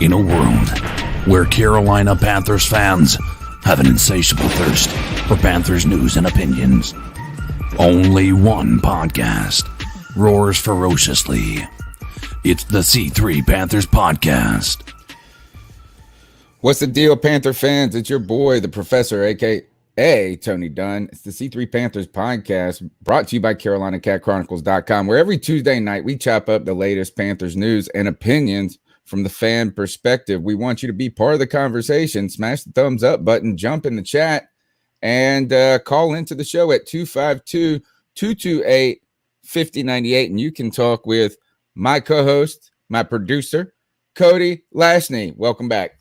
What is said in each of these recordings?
In a world where Carolina Panthers fans have an insatiable thirst for Panthers news and opinions, only one podcast roars ferociously. It's the C3 Panthers Podcast. What's the deal, Panther fans? It's your boy, the Professor, a.k.a. Tony Dunn. It's the C3 Panthers Podcast, brought to you by CarolinaCatChronicles.com, where every Tuesday night we chop up the latest Panthers news and opinions from the fan perspective. We want you to be part of the conversation. Smash the thumbs up button, jump in the chat, and call into the show at 252-228-5098. And you can talk with my co-host, my producer, Cody Lashney. Welcome back.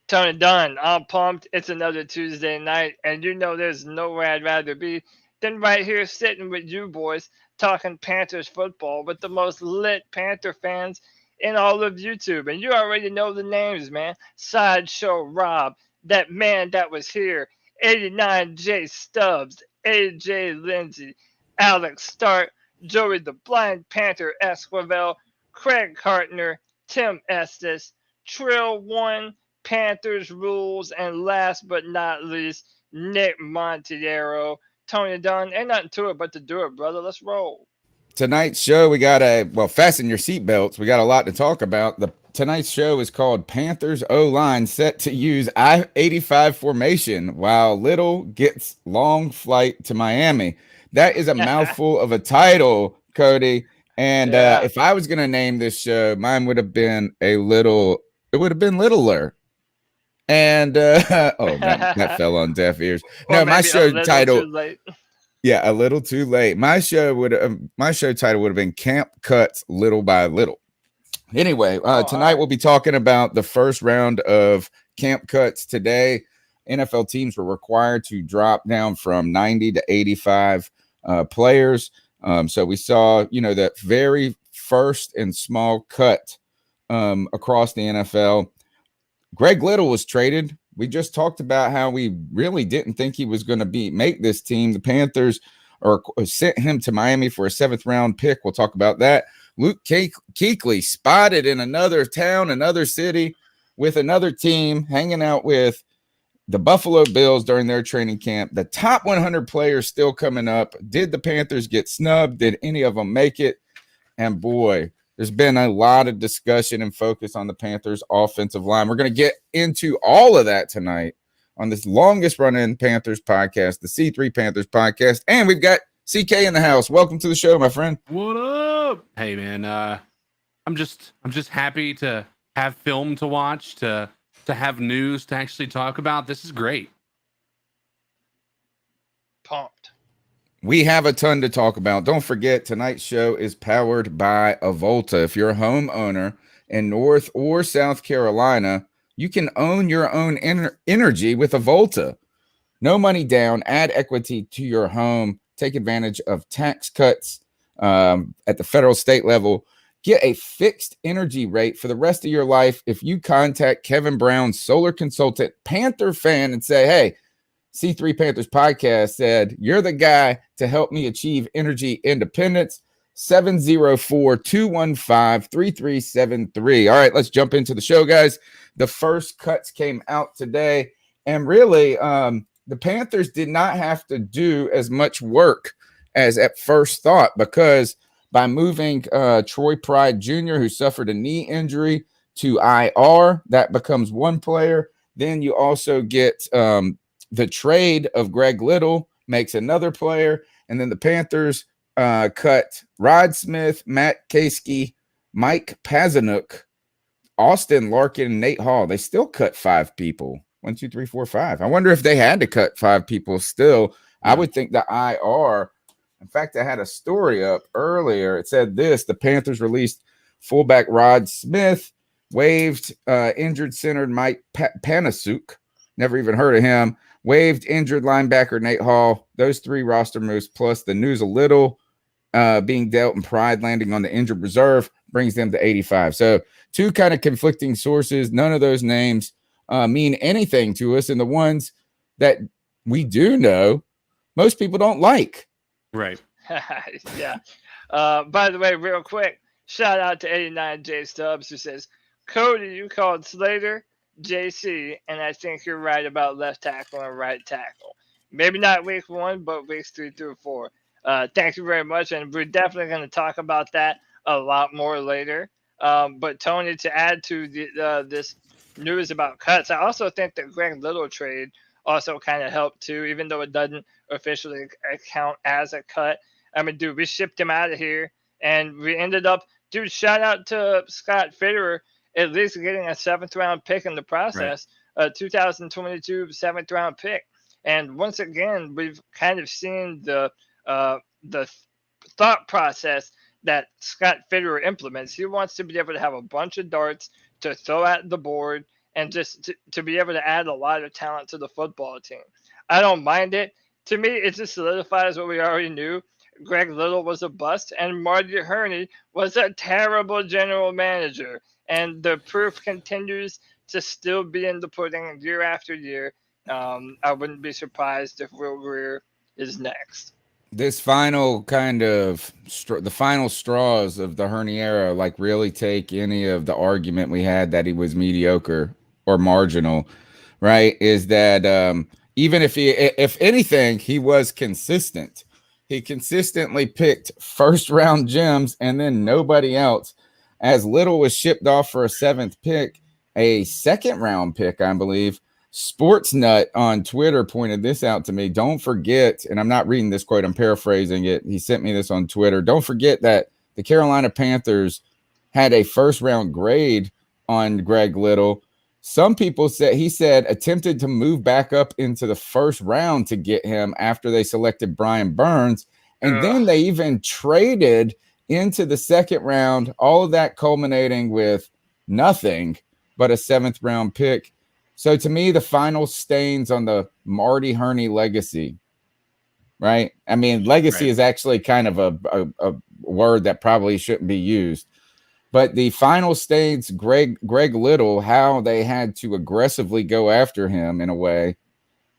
Tony Dunn, I'm pumped. It's another Tuesday night, and you know there's nowhere I'd rather be than right here sitting with you boys talking Panthers football with the most lit Panther fans in all of YouTube. And you already know the names, man. Sideshow Rob, that man that was here, 89J Stubbs, AJ Lindsay, Alex Stark, Joey the Blind Panther Esquivel, Craig Hartner, Tim Estes, Trill One, Panthers Rules, and last but not least, Nick Montiero. Tony Dunn, ain't nothing to it but to do it, brother. Let's roll. Tonight's show, we got fasten your seatbelts. We got a lot to talk about. Tonight's show is called Panthers O-line set to use I-85 formation while Little gets long flight to Miami. That is a mouthful of a title, Cody. And if I was going to name this show, mine would have been littler. And that fell on deaf ears. Or no, my show title. Yeah, a little too late. My show title would have been Camp Cuts Little by Little. Anyway, tonight we'll be talking about the first round of camp cuts today. NFL teams were required to drop down from 90 to 85 players. So we saw, that very first and small cut across the NFL. Greg Little was traded. We just talked about how we really didn't think he was going to make this team. The Panthers sent him to Miami for a 7th round pick. We'll talk about that. Luke Kuechly spotted in another town, another city, with another team, hanging out with the Buffalo Bills during their training camp. The top 100 players still coming up. Did the Panthers get snubbed? Did any of them make it? And boy, there's been a lot of discussion and focus on the Panthers offensive line. We're going to get into all of that tonight on this longest running Panthers podcast, the C3 Panthers Podcast. And we've got CK in the house. Welcome to the show, my friend. What up? Hey, man. I'm just happy to have film to watch, to have news to actually talk about. This is great. Pumped. We have a ton to talk about. Don't forget, tonight's show is powered by Avolta. If you're a homeowner in North or South Carolina, you can own your own energy with Avolta. No money down, add equity to your home, take advantage of tax cuts at the federal state level. Get a fixed energy rate for the rest of your life if you contact Kevin Brown, solar consultant, Panther fan, and say, hey, C3 Panthers Podcast said, you're the guy to help me achieve energy independence. 704-215-3373. All right, let's jump into the show, guys. The first cuts came out today, and really, the Panthers did not have to do as much work as at first thought, because by moving Troy Pride Jr., who suffered a knee injury, to IR, that becomes one player. Then you also get the trade of Greg Little, makes another player. And then the Panthers cut Rod Smith, Matt Kasky, Mike Pazanuk, Austin Larkin, Nate Hall. They still cut 5 people. 1, 2, 3, 4, 5. I wonder if they had to cut 5 people still. I would think the IR. In fact, I had a story up earlier. It said this: the Panthers released fullback Rod Smith, waived injured center Mike Panasuk. Never even heard of him. Waived injured linebacker Nate Hall. Those 3 roster moves, plus the news a little being dealt and Pride landing on the injured reserve, brings them to 85. So 2 kind of conflicting sources. None of those names mean anything to us. And the ones that we do know, most people don't like. Right. Yeah. By the way, real quick, shout out to 89J Stubbs, who says, Cody, you called Slater, JC, and I think you're right about left tackle and right tackle. Maybe not week 1, but weeks 3 through 4. Thank you very much, and we're definitely going to talk about that a lot more later. But Tony, to add to this news about cuts, I also think the Greg Little trade also kind of helped too, even though it doesn't officially count as a cut. I mean, dude, we shipped him out of here, and we ended up, dude, shout out to Scott Fitterer, at least getting a 7th round pick in the process, a 2022 7th round pick. And once again, we've kind of seen the thought process that Scott Fitterer implements. He wants to be able to have a bunch of darts to throw at the board and just to be able to add a lot of talent to the football team. I don't mind it. To me, it just solidifies what we already knew. Greg Little was a bust, and Marty Hurney was a terrible general manager. And the proof continues to still be in the pudding year after year. I wouldn't be surprised if Will Greer is next. This final kind of the final straws of the Hurney era, like really take any of the argument we had that he was mediocre or marginal, right? Is that even if anything, he was consistent. He consistently picked first round gems and then nobody else. As Little was shipped off for a 7th pick, a 2nd round pick, I believe. Sportsnut on Twitter pointed this out to me. Don't forget, and I'm not reading this quote, I'm paraphrasing it. He sent me this on Twitter. Don't forget that the Carolina Panthers had a 1st round grade on Greg Little. Some people said he attempted to move back up into the 1st round to get him after they selected Brian Burns. And then they even traded into the 2nd round, all of that culminating with nothing but a 7th round pick. So to me, the final stains on the Marty Hurney legacy, right? I mean, legacy is actually kind of a word that probably shouldn't be used. But the final stains, Greg Little, how they had to aggressively go after him in a way,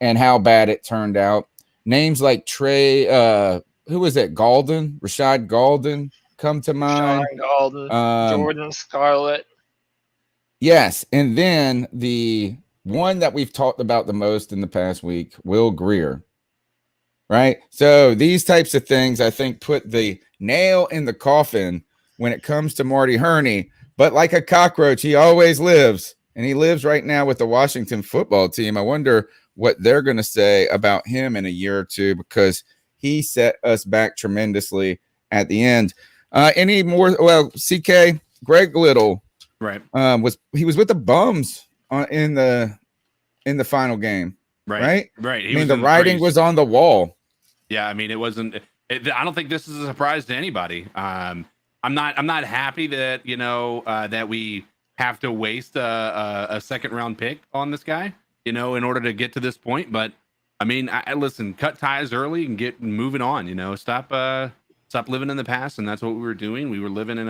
and how bad it turned out. Names like Trey, who was it? Rashad Golden come to mind. Rashad Golden, Jordan Scarlett. Yes, and then the one that we've talked about the most in the past week, Will Greer, right? So these types of things, I think, put the nail in the coffin when it comes to Marty Hurney. But like a cockroach, he always lives, and he lives right now with the Washington football team. I wonder what they're going to say about him in a year or two, because he set us back tremendously at the end. Any more? Well, CK, Greg Little, right? Was with the Bums in the final game, right? I mean, the writing was on the wall. Yeah, I mean, it wasn't. I don't think this is a surprise to anybody. I'm not happy that that we have to waste a 2nd round pick on this guy, in order to get to this point. But I mean, I listen, cut ties early and get moving on. Stop living in the past, and that's what we were doing. We were living in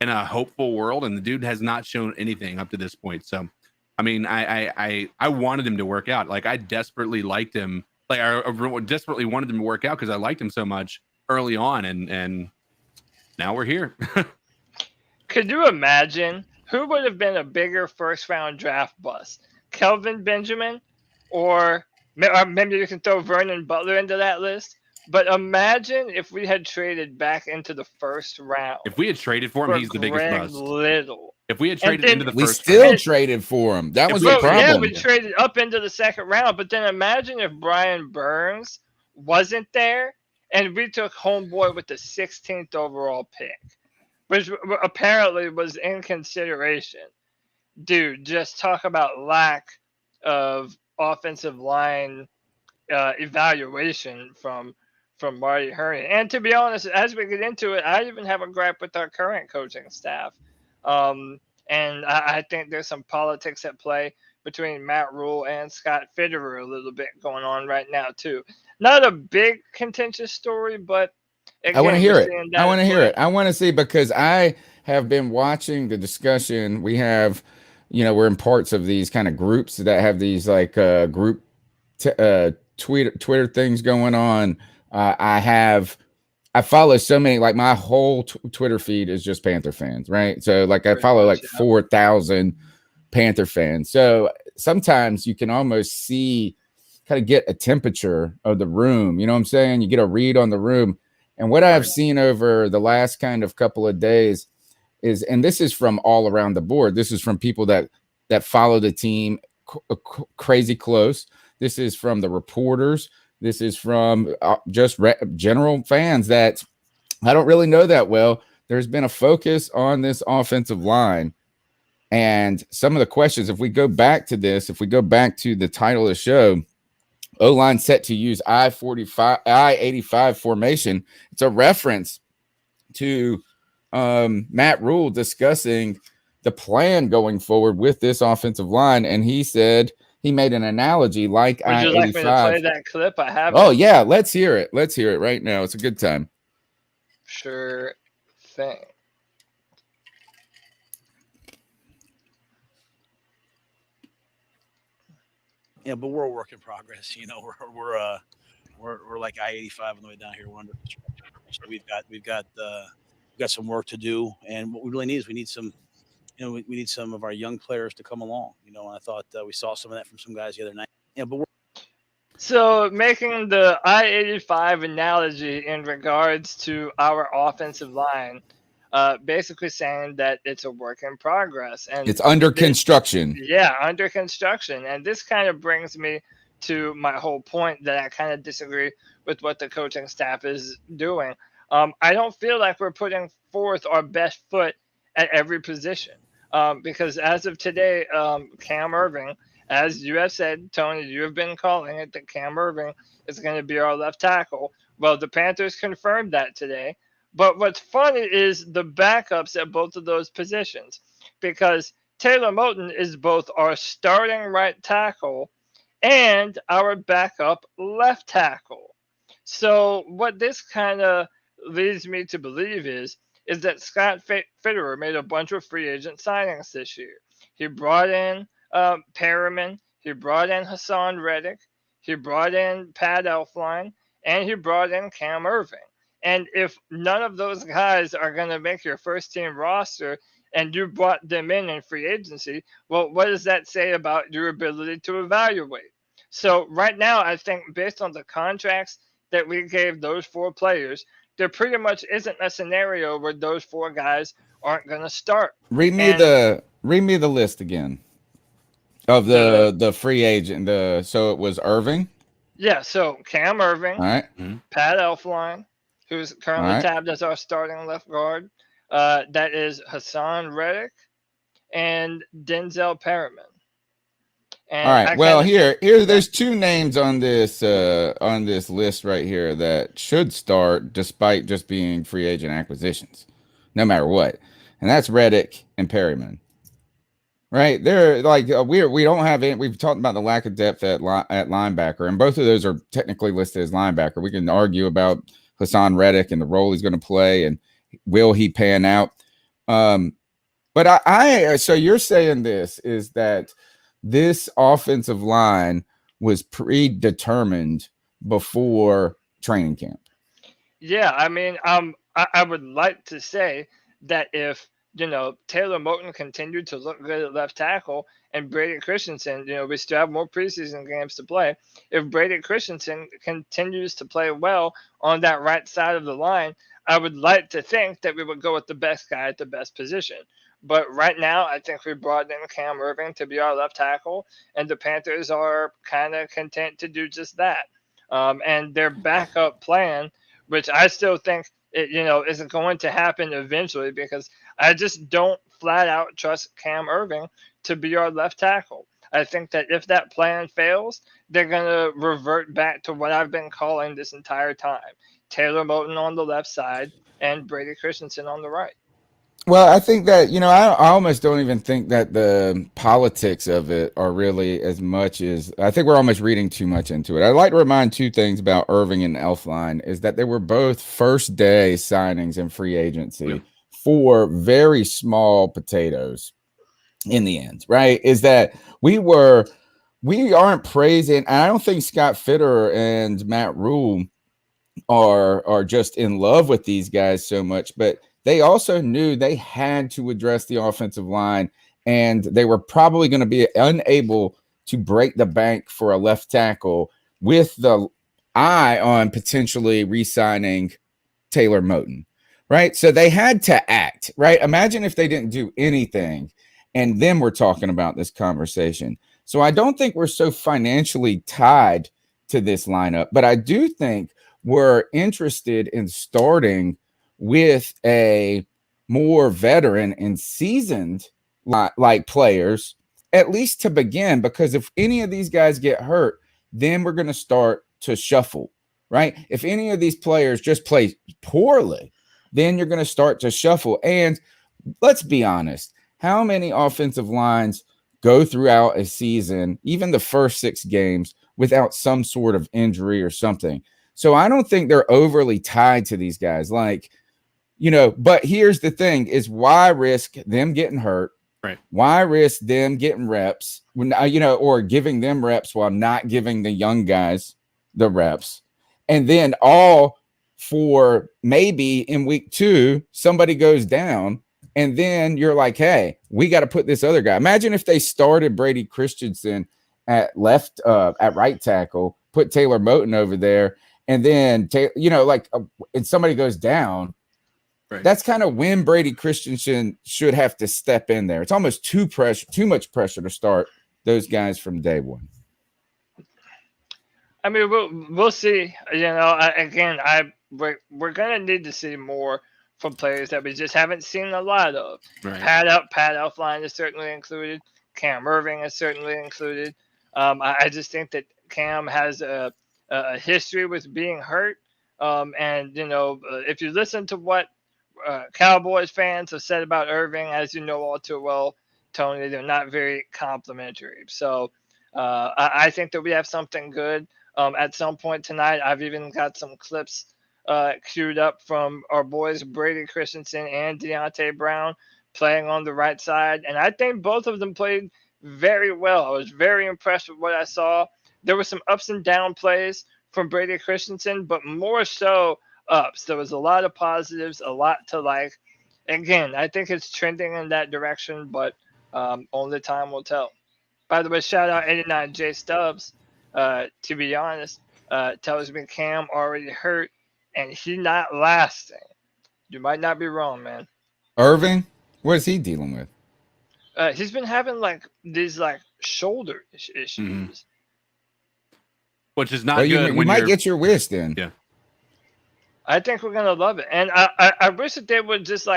a hopeful world, and the dude has not shown anything up to this point. So, I mean, I wanted him to work out. Like, I desperately liked him. Like, I desperately wanted him to work out because I liked him so much early on, and now we're here. Could you imagine who would have been a bigger 1st round draft bust? Kelvin Benjamin, or maybe you can throw Vernon Butler into that list. But imagine if we had traded back into the 1st round. If we had traded for him, he's the biggest bust. Little. If we had traded into the we first still round, traded for him. That was the problem. Yeah, we traded up into the 2nd round. But then imagine if Brian Burns wasn't there and we took homeboy with the 16th overall pick, which apparently was in consideration. Dude, just talk about lack of offensive line evaluation from Marty Hurney. And to be honest, as we get into it, I even have a gripe with our current coaching staff. And I think there's some politics at play between Matt Rhule and Scott Fitterer a little bit going on right now too. Not a big contentious story, but again, I want to hear it. I want to hear it. I want to see, because I have been watching the discussion. We have, we're in parts of these kind of groups that have these like group Twitter things going on. I have I follow so many, like my whole Twitter feed is just Panther fans, right? So like I Pretty follow much, like yeah. 4,000 Panther fans. So sometimes you can almost see, kind of get a temperature of the room. You know what I'm saying? You get a read on the room. And what I've Right. seen over the last kind of couple of days is, and this is from all around the board. This is from people that follow the team crazy close. This is from the reporters. This is from just general fans that I don't really know that well. There's been a focus on this offensive line. And some of the questions, if we go back to this, if we go back to the title of the show, O-line set to use I-85 formation. It's a reference to Matt Rhule discussing the plan going forward with this offensive line. And he said, he made an analogy like Would you like me to play I-85. that clip? I have Oh, it. yeah. Let's hear it. Let's hear it right now. It's a good time. Sure thing. Yeah, but we're a work in progress. You know, we're like I-85 on the way down here. We're under construction, so we've got some work to do. And what we really need is we need some of our young players to come along. You know, and I thought we saw some of that from some guys the other night. Yeah, but So making the I-85 analogy in regards to our offensive line, basically saying that it's a work in progress and it's under construction. Yeah, under construction. And this kind of brings me to my whole point that I kind of disagree with what the coaching staff is doing. I don't feel like we're putting forth our best foot at every position. Because as of today, Cam Irving, as you have said, Tony, you have been calling it that Cam Irving is going to be our left tackle. Well, the Panthers confirmed that today. But what's funny is the backups at both of those positions, because Taylor Moton is both our starting right tackle and our backup left tackle. So what this kind of leads me to believe is that Scott Fitterer made a bunch of free agent signings this year. He brought in Perriman, he brought in Hassan Reddick, he brought in Pat Elflein, and he brought in Cam Irving. And if none of those guys are going to make your first team roster and you brought them in free agency, well, what does that say about your ability to evaluate? So right now, I think based on the contracts that we gave those four players, there pretty much isn't a scenario where those four guys aren't going to start. Read me the list again of the free agent. So it was Irving. Yeah, so Cam Irving, All right. Pat Elflein, who's currently tabbed as our starting left guard. That is Hassan Reddick and Denzel Perriman. And all right. Well, there's two names on this list right here that should start despite just being free agent acquisitions, no matter what, and that's Reddick and Perriman. Right? They're like we don't have any. We've talked about the lack of depth at linebacker, and both of those are technically listed as linebacker. We can argue about Hassan Reddick and the role he's going to play, and will he pan out? But so you're saying this is that this offensive line was predetermined before training camp. Yeah, I mean, I would like to say that if Taylor Moton continued to look good at left tackle and Brady Christensen, we still have more preseason games to play. If Brady Christensen continues to play well on that right side of the line, I would like to think that we would go with the best guy at the best position. But right now, I think we brought in Cam Irving to be our left tackle, and the Panthers are kind of content to do just that. And their backup plan, which I still think is going to happen eventually, because I just don't flat out trust Cam Irving to be our left tackle. I think that if that plan fails, they're going to revert back to what I've been calling this entire time: Taylor Moton on the left side and Brady Christensen on the right. Well, I think that, I almost don't even think that the politics of it are really as much as, I think we're almost reading too much into it. I'd like to remind two things about Irving and Elflein is that they were both first day signings in free agency for very small potatoes in the end, right? Is that we aren't praising, and I don't think Scott Fitterer and Matt Rhule are just in love with these guys so much, but they also knew they had to address the offensive line, and they were probably going to be unable to break the bank for a left tackle with the eye on potentially re-signing Taylor Moton, right? So they had to act, right? Imagine if they didn't do anything, and then we're talking about this conversation. So I don't think we're so financially tied to this lineup, but I do think we're interested in starting with a more veteran and seasoned like players, at least to begin, because if any of these guys get hurt, then we're going to start to shuffle, right? If any of these players just play poorly, then you're going to start to shuffle. And let's be honest, how many offensive lines go throughout a season, even the first 6 games, without some sort of injury or something? So I don't think they're overly tied to these guys. Like, but here's the thing is, why risk them getting hurt? Right. Why risk them getting reps when, or giving them reps while not giving the young guys the reps? And then all for maybe in week 2, somebody goes down, and then you're like, hey, we got to put this other guy. Imagine if they started Brady Christensen at right tackle, put Taylor Moton over there, and then, and somebody goes down. Right. That's kind of when Brady Christensen should have to step in there. It's almost too much pressure to start those guys from day one. I mean, we'll see. We're gonna need to see more from players that we just haven't seen a lot of. Right. Pat Elflein is certainly included. Cam Irving is certainly included. I just think that Cam has a history with being hurt. And if you listen to what Cowboys fans have said about Irving, as you know all too well, Tony, they're not very complimentary. So I think that we have something good at some point tonight. I've even got some clips queued up from our boys Brady Christensen and Deontay Brown playing on the right side, and I think both of them played very well. I was very impressed with what I saw. There were some ups and down plays from Brady Christensen, but more so ups. There was a lot of positives, a lot to like. Again, I think it's trending in that direction, but only time will tell. By the way, shout out 89 J Stubbs. To be honest, tells me Cam already hurt and he not lasting. You might not be wrong, man. Irving, what is he dealing with? He's been having these shoulder issues, which is not good. You might get your wish then. Yeah. I think we're gonna love it, and I wish that they would just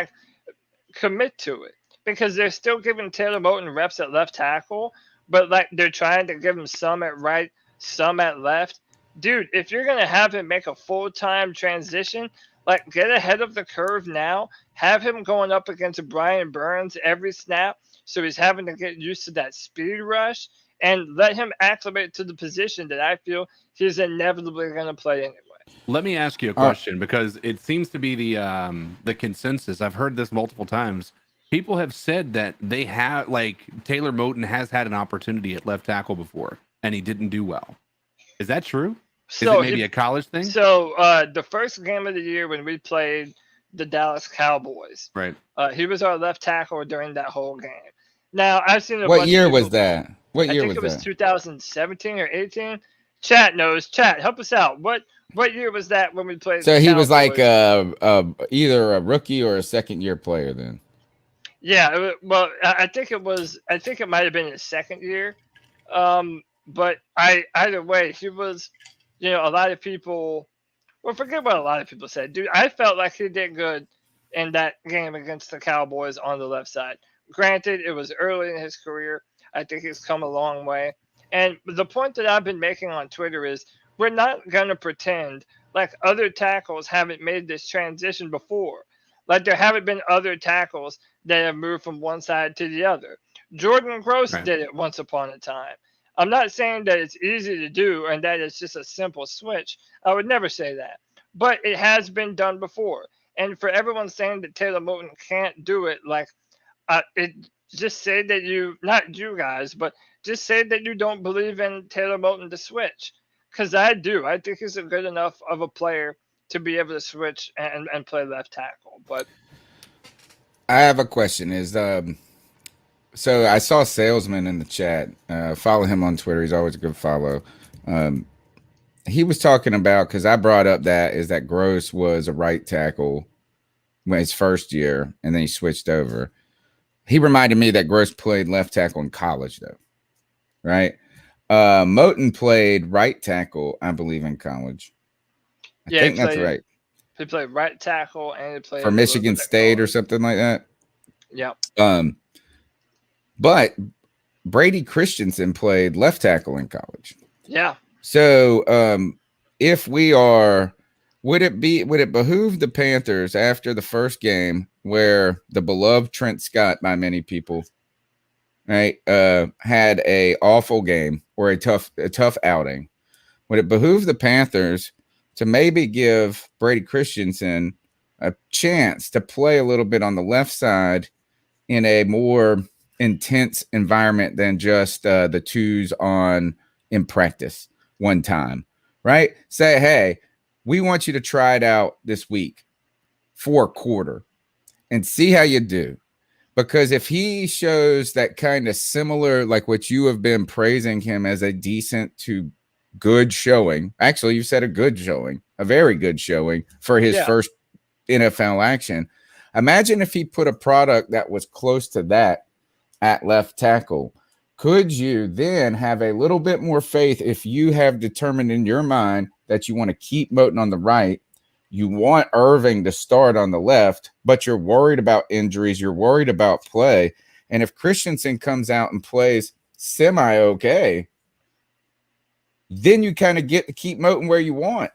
commit to it, because they're still giving Taylor Moton reps at left tackle, but they're trying to give him some at right, some at left. Dude, if you're gonna have him make a full-time transition, get ahead of the curve now. Have him going up against Brian Burns every snap, so he's having to get used to that speed rush, and let him acclimate to the position that I feel he's inevitably gonna play anyway. Let me ask you a question, because it seems to be the consensus. I've heard this multiple times. People have said that they have Taylor Moton has had an opportunity at left tackle before, and he didn't do well. Is that true? Is it maybe a college thing? So the first game of the year when we played the Dallas Cowboys, right? He was our left tackle during that whole game. Now I've seen what year was that? What year was that? I think it was 2017 or 18. Chat knows. Chat, help us out. What year was that when we played? So he was either a rookie or a second-year player then. Yeah, well, I think it might have been his second year. But either way, he was, a lot of people. Well, forget what a lot of people said, dude. I felt like he did good in that game against the Cowboys on the left side. Granted, it was early in his career. I think he's come a long way. And the point that I've been making on Twitter is we're not going to pretend like other tackles haven't made this transition before. Like there haven't been other tackles that have moved from one side to the other. Jordan Gross did it once upon a time. I'm not saying that it's easy to do and that it's just a simple switch. I would never say that. But it has been done before. And for everyone saying that Taylor Moton can't do it, just say that you, not you guys, but just say that you don't believe in Taylor Moton to switch. Because I do. I think he's a good enough of a player to be able to switch and play left tackle. But I have a question. So I saw Salesman in the chat. Follow him on Twitter. He's always a good follow. He was talking about, because I brought up that Gross was a right tackle when his first year, and then he switched over. He reminded me that Gross played left tackle in college, though, right? Moten played right tackle, I believe, in college. I think that's right. He played right tackle and he played for Michigan State or something like that. Yeah. But Brady Christensen played left tackle in college. Yeah. So if we are, would it behoove the Panthers after the first game where the beloved Trent Scott by many people, right, had a awful game or a tough outing? Would it behoove the Panthers to maybe give Brady Christensen a chance to play a little bit on the left side in a more intense environment than just the twos on in practice one time, right? Say, hey, we want you to try it out this week for a quarter and see how you do. Because if he shows that kind of similar, like what you have been praising him as a decent to good showing, actually, you said a good showing, a very good showing for his first NFL action. Imagine if he put a product that was close to that at left tackle. Could you then have a little bit more faith if you have determined in your mind that you want to keep Moten on the right, you want Irving to start on the left, but you're worried about injuries, you're worried about play, and if Christensen comes out and plays semi-okay, then you kind of get to keep Moten where you want.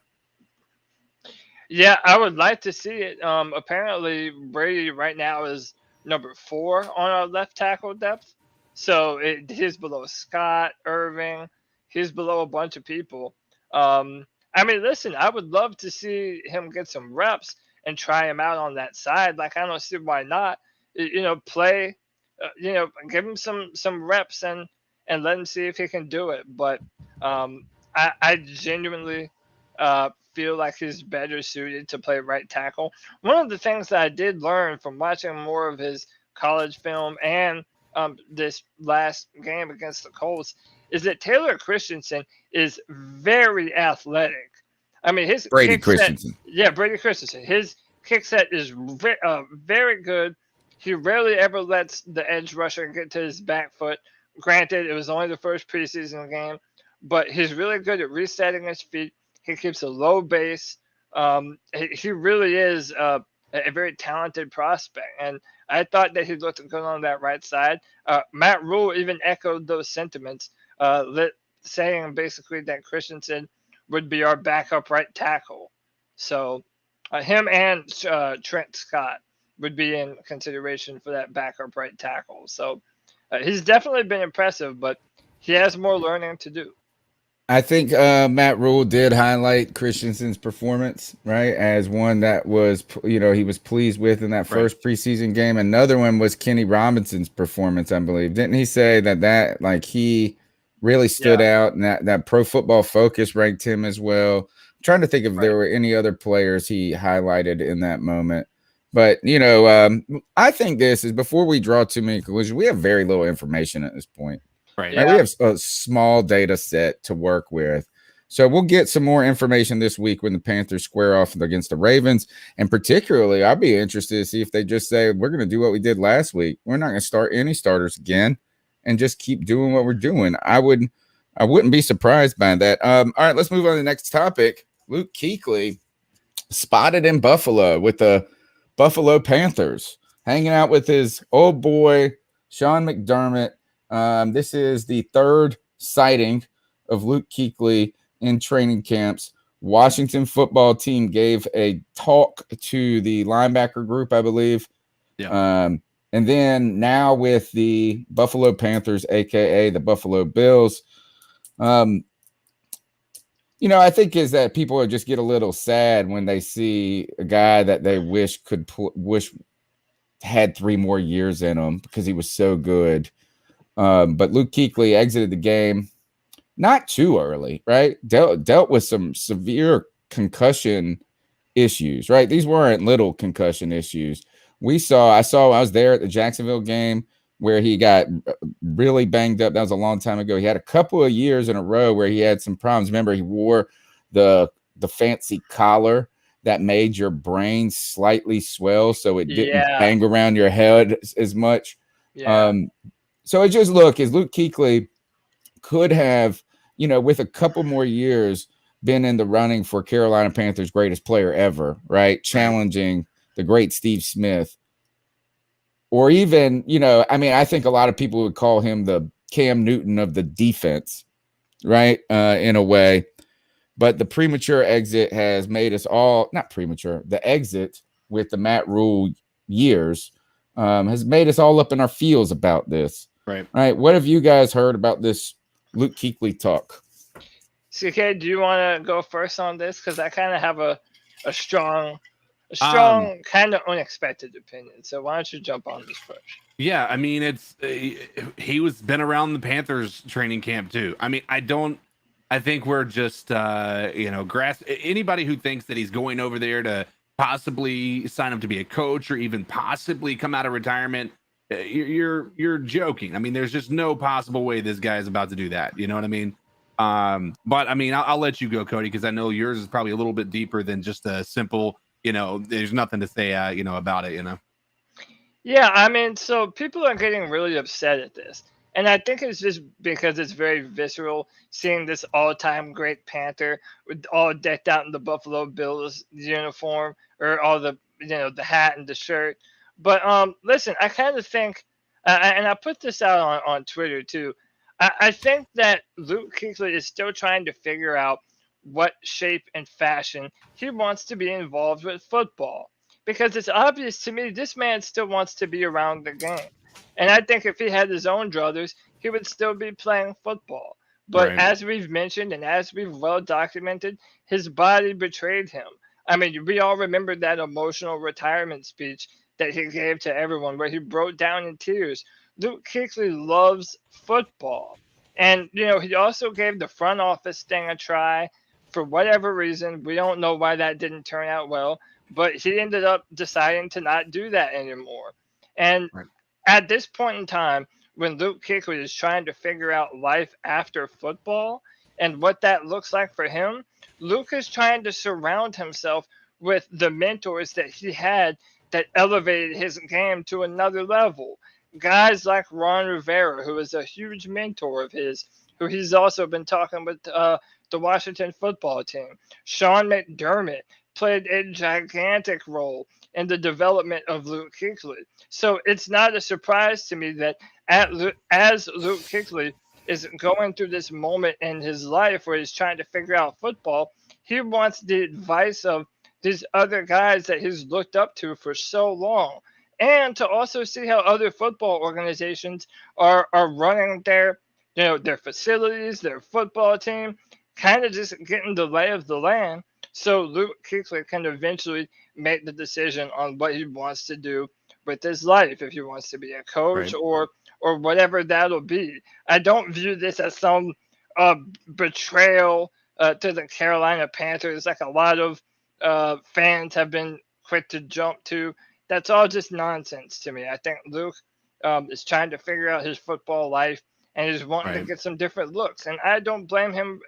Yeah, I would like to see it. Apparently, Brady right now is number 4 on our left tackle depth. So he's below Scott, Irving. He's below a bunch of people. I mean, listen, I would love to see him get some reps and try him out on that side. Like, I don't see why not. Play, give him some reps and let him see if he can do it. But I genuinely feel like he's better suited to play right tackle. One of the things that I did learn from watching more of his college film and this last game against the Colts is that Taylor Christensen is very athletic. I mean, his Brady Christensen. Brady Christensen. His kick set is very good. He rarely ever lets the edge rusher get to his back foot. Granted, it was only the first preseason game, but he's really good at resetting his feet. He keeps a low base. He really is a very talented prospect, and I thought that he looked good on that right side. Matt Rhule even echoed those sentiments, saying basically that Christensen would be our backup right tackle. So him and Trent Scott would be in consideration for that backup right tackle. So he's definitely been impressive, but he has more learning to do. I think Matt Rhule did highlight Christensen's performance, right, as one that was, he was pleased with in that first preseason game. Another one was Kenny Robinson's performance, I believe. Didn't he say that like he really stood out and that Pro Football Focus ranked him as well? I'm trying to think if there were any other players he highlighted in that moment. But, I think this is, before we draw too many conclusions, we have very little information at this point. Right. We have a small data set to work with. So we'll get some more information this week when the Panthers square off against the Ravens. And particularly, I'll be interested to see if they just say, we're going to do what we did last week. We're not going to start any starters again and just keep doing what we're doing. I wouldn't be surprised by that. All right, let's move on to the next topic. Luke Kuechly spotted in Buffalo with the Buffalo Panthers, hanging out with his old boy, Sean McDermott. This is the third sighting of Luke Kuechly in training camps. Washington football team gave a talk to the linebacker group, I believe. Yeah. And then now with the Buffalo Panthers, a.k.a. the Buffalo Bills, I think is that people just get a little sad when they see a guy that they wish had 3 more years in him because he was so good. But Luke Kuechly exited the game not too early, right? Dealt with some severe concussion issues, right? These weren't little concussion issues. I was there at the Jacksonville game where he got really banged up. That was a long time ago. He had a couple of years in a row where he had some problems. Remember, he wore the fancy collar that made your brain slightly swell so it didn't bang around your head as much. Yeah. So it just Luke Kuechly could have, with a couple more years, been in the running for Carolina Panthers' greatest player ever, right? Challenging the great Steve Smith. Or even, I think a lot of people would call him the Cam Newton of the defense, right? In a way. But the premature exit has made us all, not premature, the exit with the Matt Rhule years has made us all up in our feels about this. Right. What have you guys heard about this Luke Kuechly talk? CK, do you want to go first on this? Because I kind of have a strong, kind of unexpected opinion. So why don't you jump on this first? Yeah, I mean, he was been around the Panthers training camp too. I mean, I think we're just anybody who thinks that he's going over there to possibly sign up to be a coach or even possibly come out of retirement, you're joking. I mean, there's just no possible way this guy is about to do that. You know what I mean? But I mean, I'll let you go, Cody, because I know yours is probably a little bit deeper than just a simple, there's nothing to say, about it, Yeah, I mean, so people are getting really upset at this. And I think it's just because it's very visceral seeing this all-time great Panther with all decked out in the Buffalo Bills uniform or all the the hat and the shirt. But listen, I kind of think, and I put this out on Twitter too. I think that Luke Kuechly is still trying to figure out what shape and fashion he wants to be involved with football, because it's obvious to me this man still wants to be around the game. And I think if he had his own druthers, he would still be playing football. But as we've mentioned and as we've well documented, his body betrayed him. I mean, we all remember that emotional retirement speech that he gave to everyone where he broke down in tears. Luke Kuechly loves football. And, he also gave the front office thing a try for whatever reason. We don't know why that didn't turn out well, but he ended up deciding to not do that anymore. And at this point in time, when Luke Kuechly is trying to figure out life after football and what that looks like for him, Luke is trying to surround himself with the mentors that he had that elevated his game to another level. Guys like Ron Rivera, who is a huge mentor of his, who he's also been talking with the Washington football team. Sean McDermott played a gigantic role in the development of Luke Kuechly. So it's not a surprise to me that as Luke Kuechly is going through this moment in his life where he's trying to figure out football, he wants the advice of these other guys that he's looked up to for so long, and to also see how other football organizations are running their facilities, their football team, kind of just getting the lay of the land, so Luke Kuechly can eventually make the decision on what he wants to do with his life, if he wants to be a coach or whatever that'll be. I don't view this as some betrayal to the Carolina Panthers like a lot of fans have been quick to jump to. That's all just nonsense to me. I think Luke is trying to figure out his football life and is wanting to get some different looks. And I don't blame him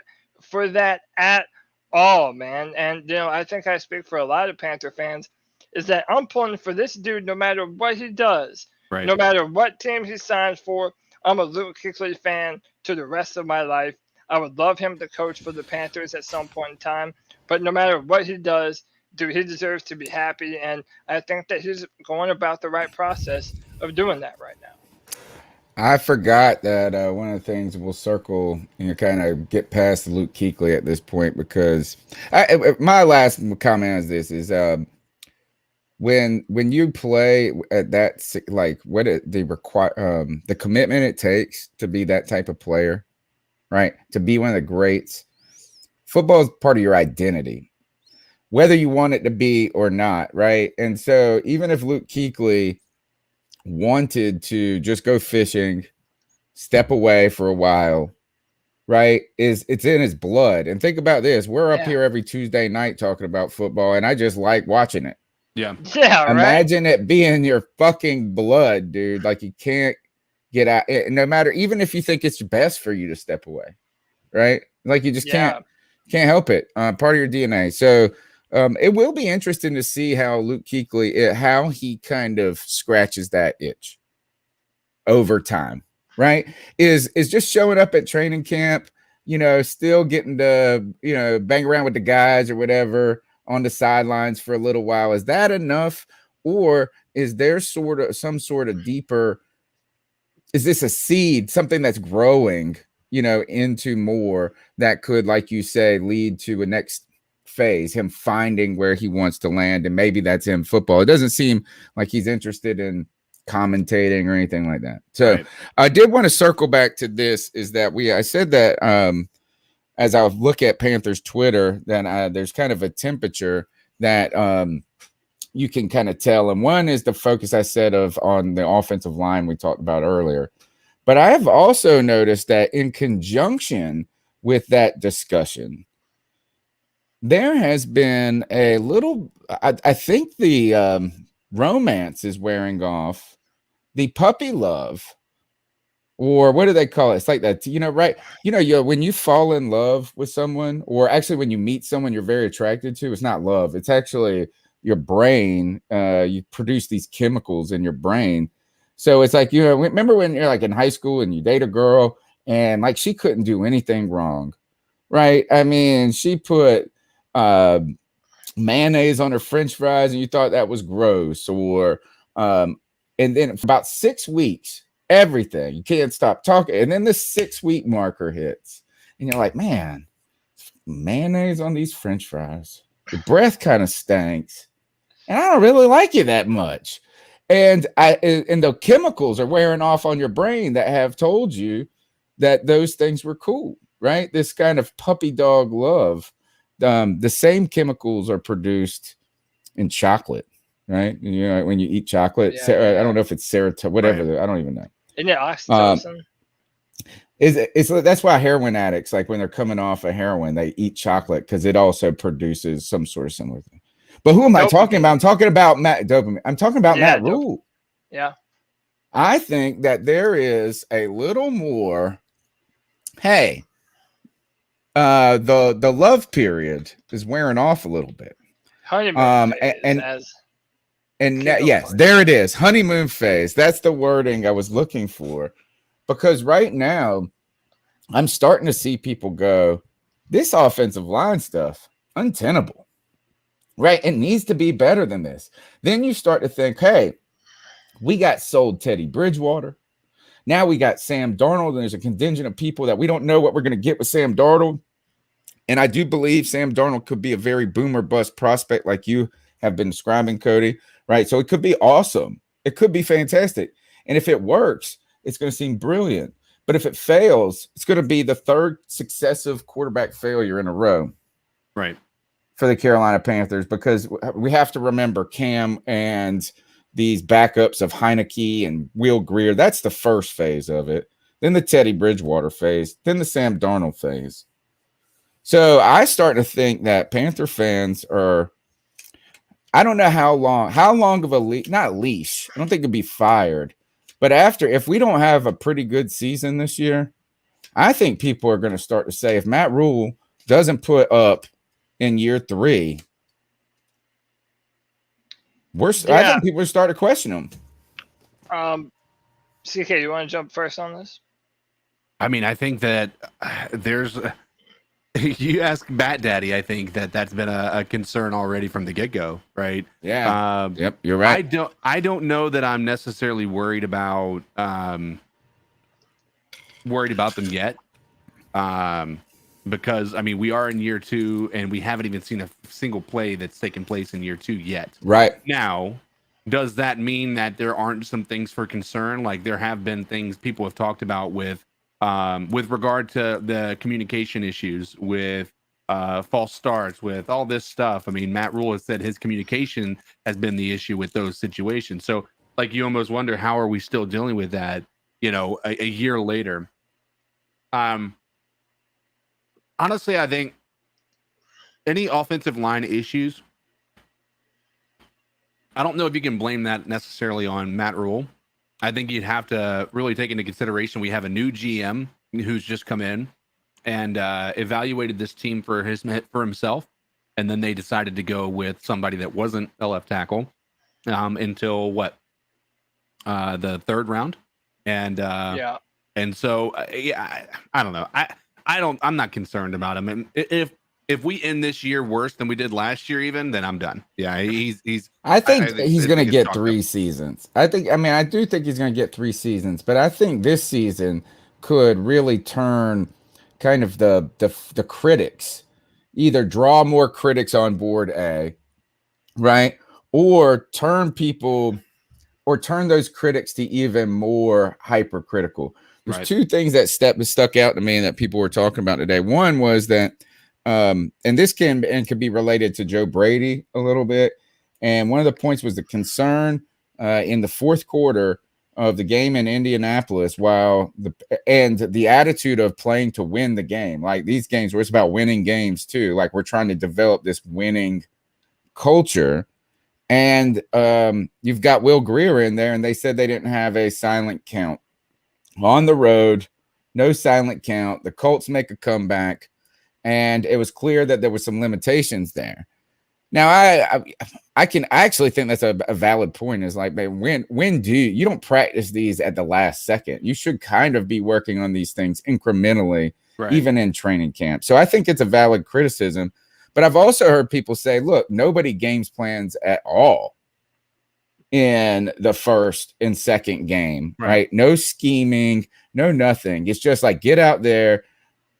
for that at all, man. And, I think I speak for a lot of Panther fans, is that I'm pulling for this dude no matter what he does. No matter what team he signs for, I'm a Luke Kuechly fan to the rest of my life. I would love him to coach for the Panthers at some point in time. But no matter what he does, dude, he deserves to be happy. And I think that he's going about the right process of doing that right now. I forgot that one of the things we'll circle and kind of get past Luke Kuechly at this point, because my last comment is this: is when you play at that, like what the commitment it takes to be that type of player, right? To be one of the greats. Football is part of your identity, whether you want it to be or not, right? And so even if Luke Kuechly wanted to just go fishing, step away for a while, right, it's in his blood. And think about this. We're up Yeah. here every Tuesday night talking about football, and I just like watching it. Yeah. Yeah, right. Imagine it being your fucking blood, dude. Like you can't get out, no matter, even if you think it's best for you to step away, right? Like you just can't help it. Part of your DNA. So it will be interesting to see how Luke Kuechly, how he kind of scratches that itch over time, right? Is just showing up at training camp, still getting to, bang around with the guys or whatever on the sidelines for a little while. Is that enough? Or is there some sort of deeper, is this a seed, something that's growing, into more that could, like you say, lead to a next phase, him finding where he wants to land? And maybe that's in football. It doesn't seem like he's interested in commentating or anything like that. So Right. I did want to circle back to this, is that I said that as I look at Panthers Twitter, then there's kind of a temperature that you can kind of tell. And one is the focus I said on the offensive line we talked about earlier. But I have also noticed that in conjunction with that discussion, there has been a little, I think the romance is wearing off, the puppy love, or what do they call it? It's like that, right? When you fall in love with someone, or actually when you meet someone you're very attracted to, it's not love. It's actually your brain. You produce these chemicals in your brain. So it's like, remember when you're like in high school and you date a girl and like she couldn't do anything wrong, right? I mean, she put mayonnaise on her French fries and you thought that was gross, or and then for about 6 weeks, everything, you can't stop talking. And then the 6-week marker hits and you're like, man, mayonnaise on these French fries, your breath kind of stinks, and I don't really like you that much. And the chemicals are wearing off on your brain that have told you that those things were cool, right? This kind of puppy dog love. The same chemicals are produced in chocolate, right? When you eat chocolate, I don't know if it's serotonin, whatever. Right. I don't even know. Isn't it oxytocin? That's why heroin addicts, like when they're coming off of heroin, they eat chocolate because it also produces some sort of similar thing. But who am I talking about? I'm talking about dopamine. I'm talking about Matt Rhule. Yeah. I think that there is a little more. Hey, the love period is wearing off a little bit. Honeymoon yes, there it is. Honeymoon phase. That's the wording I was looking for, because right now I'm starting to see people go, this offensive line stuff, untenable. Right? It needs to be better than this. Then you start to think, hey, we got sold Teddy Bridgewater. Now we got Sam Darnold, and there's a contingent of people that we don't know what we're going to get with Sam Darnold. And I do believe Sam Darnold could be a very boomer bust prospect like you have been describing, Cody, right? So it could be awesome. It could be fantastic. And if it works, it's going to seem brilliant. But if it fails, it's going to be the third successive quarterback failure in a row. Right. For the Carolina Panthers, because we have to remember Cam and these backups of Heineke and Will Greer. That's the first phase of it. Then the Teddy Bridgewater phase. Then the Sam Darnold phase. So I start to think that Panther fans are, I don't know how long of a not leash. I don't think it'd be fired. But if we don't have a pretty good season this year, I think people are going to start to say, if Matt Rhule doesn't put up in year 3, I think people start to question him. CK, you want to jump first on this? I mean, I think that there's you ask Bat Daddy, I think that's been a concern already from the get-go, right? Yeah. Yep, you're right. I don't know that I'm necessarily worried about them yet. Because I mean, we are in year 2 and we haven't even seen a single play that's taken place in year 2 yet. Right. Now, does that mean that there aren't some things for concern? Like there have been things people have talked about with regard to the communication issues, with false starts, with all this stuff. I mean, Matt Rhule has said his communication has been the issue with those situations. So like you almost wonder, how are we still dealing with that, a year later? honestly, I think any offensive line issues, I don't know if you can blame that necessarily on Matt Rhule. I think you'd have to really take into consideration we have a new GM who's just come in and evaluated this team for himself, and then they decided to go with somebody that wasn't a left tackle until the third round, and so I don't know. I'm not concerned about him, and if we end this year worse than we did last year, even, then I'm done. Yeah, I think he's going to get 3 seasons. I do think he's going to get 3 seasons, but I think this season could really turn kind of the critics, either draw more critics on board, right, or turn those critics to even more hypercritical. There's 2 things that stuck out to me and that people were talking about today. One was that, and this can be related to Joe Brady a little bit. And one of the points was the concern in the fourth quarter of the game in Indianapolis, and the attitude of playing to win the game. Like these games where it's about winning games too. Like we're trying to develop this winning culture. And you've got Will Greer in there, and they said they didn't have a silent count on the road. No silent count. The Colts make a comeback. And it was clear that there were some limitations there. Now, I actually think that's a valid point. Is like, man, when do you don't practice these at the last second? You should kind of be working on these things incrementally, even in training camp. So I think it's a valid criticism. But I've also heard people say, look, nobody games plans at all in the first and second game, right? No scheming, no nothing. It's just like get out there,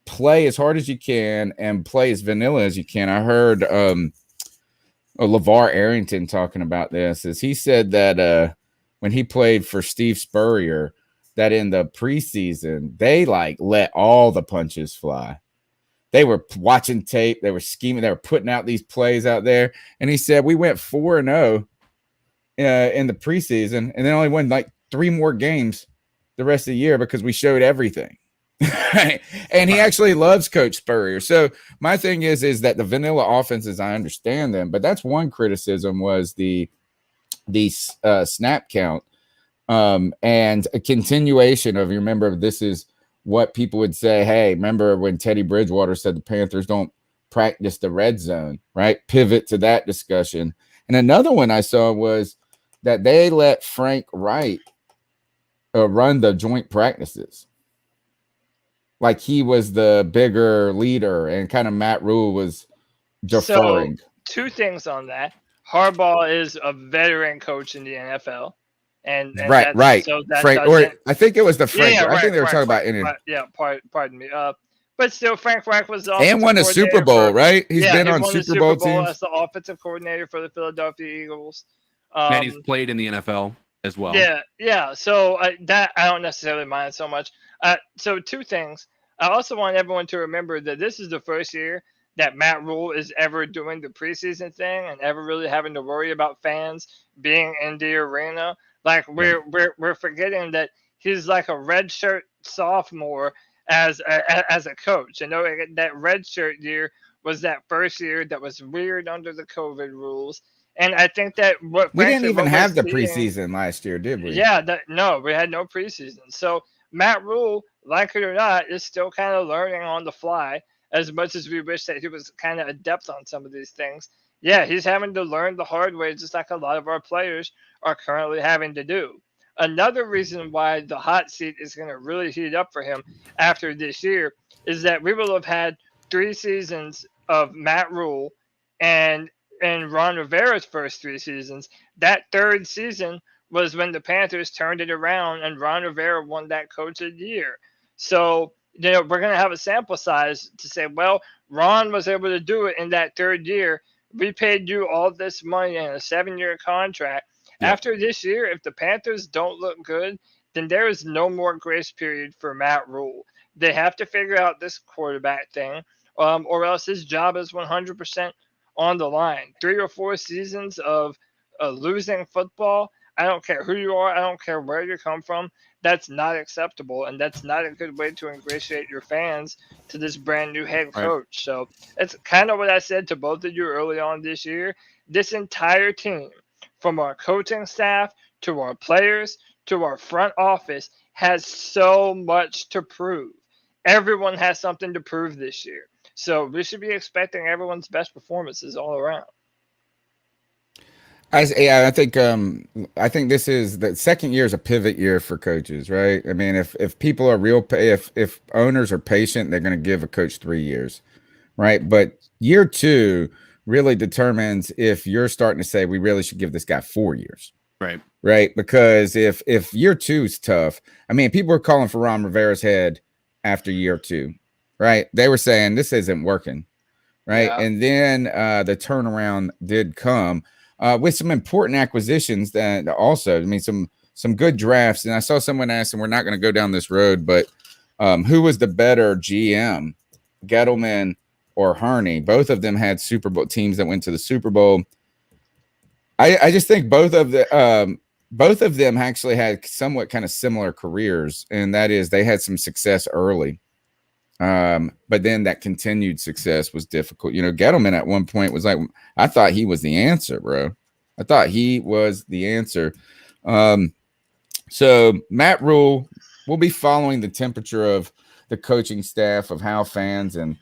play as hard as you can, and play as vanilla as you can. I heard LeVar Arrington talking about this. Is he said that when he played for Steve Spurrier, that in the preseason, they like let all the punches fly. They were watching tape. They were scheming. They were putting out these plays out there. And he said, we went 4-0 in the preseason and then only won like 3 more games the rest of the year because we showed everything. And he actually loves Coach Spurrier. So my thing is that the vanilla offenses, I understand them, but that's one criticism was the snap count and a continuation of, you remember, this is what people would say, hey, remember when Teddy Bridgewater said the Panthers don't practice the red zone, right? Pivot to that discussion. And another one I saw was that they let Frank Wright run the joint practices. Like he was the bigger leader and kind of Matt Rhule was deferring. So 2 things on that. Harbaugh is a veteran coach in the NFL. And right. So that Frank, or I think it was the Frank. Yeah, I think they were talking about Indian. Pardon me. But still, Frank Reich was the and won a Super Bowl, right? He's been on Super Bowl teams as the offensive coordinator for the Philadelphia Eagles. And he's played in the NFL as well. Yeah. So that I don't necessarily mind so much. So 2 things. I also want everyone to remember that this is the first year that Matt Rhule is ever doing the preseason thing and ever really having to worry about fans being in the arena. Like we're forgetting that he's like a redshirt sophomore as a coach. You know, that redshirt year was that first year that was weird under the COVID rules. And I think that we didn't even have the preseason last year, did we? Yeah, no, we had no preseason. So Matt Rhule, like it or not, is still kind of learning on the fly. As much as we wish that he was kind of adept on some of these things, yeah, he's having to learn the hard way, just like a lot of our players are currently having to do. Another reason why the hot seat is going to really heat up for him after this year is that we will have had 3 seasons of Matt Rhule and Ron Rivera's first 3 seasons. That 3rd season was when the Panthers turned it around and Ron Rivera won that Coach of the Year. So, you know, we're going to have a sample size to say, well, Ron was able to do it in that 3rd year. We paid you all this money in a 7-year contract. Yeah. After this year, if the Panthers don't look good, then there is no more grace period for Matt Rhule. They have to figure out this quarterback thing, or else his job is 100% on the line. 3 or 4 seasons of losing football, I don't care who you are. I don't care where you come from. That's not acceptable, and that's not a good way to ingratiate your fans to this brand new head coach. Right. So it's kind of what I said to both of you early on this year. This entire team, from our coaching staff to our players to our front office, has so much to prove. Everyone has something to prove this year. So we should be expecting everyone's best performances all around. I think this is the second year is a pivot year for coaches, right? I mean, if people are if owners are patient, they're going to give a coach 3 years, right? But year 2 really determines if you're starting to say we really should give this guy 4 years, right? Because if year 2 is tough, I mean, people were calling for Ron Rivera's head after year 2, right? They were saying this isn't working, right? Yeah. And then the turnaround did come. With some important acquisitions that also, I mean, some good drafts. And I saw someone ask, and we're not going to go down this road, but who was the better GM, Gettleman or Hurney? Both of them had Super Bowl teams that went to the Super Bowl. I just think both of them actually had somewhat kind of similar careers, and that is they had some success early. But then that continued success was difficult. You know, Gettleman at one point was like, I thought he was the answer, bro. I thought he was the answer. So Matt Rhule will be following the temperature of the coaching staff, of how fans, and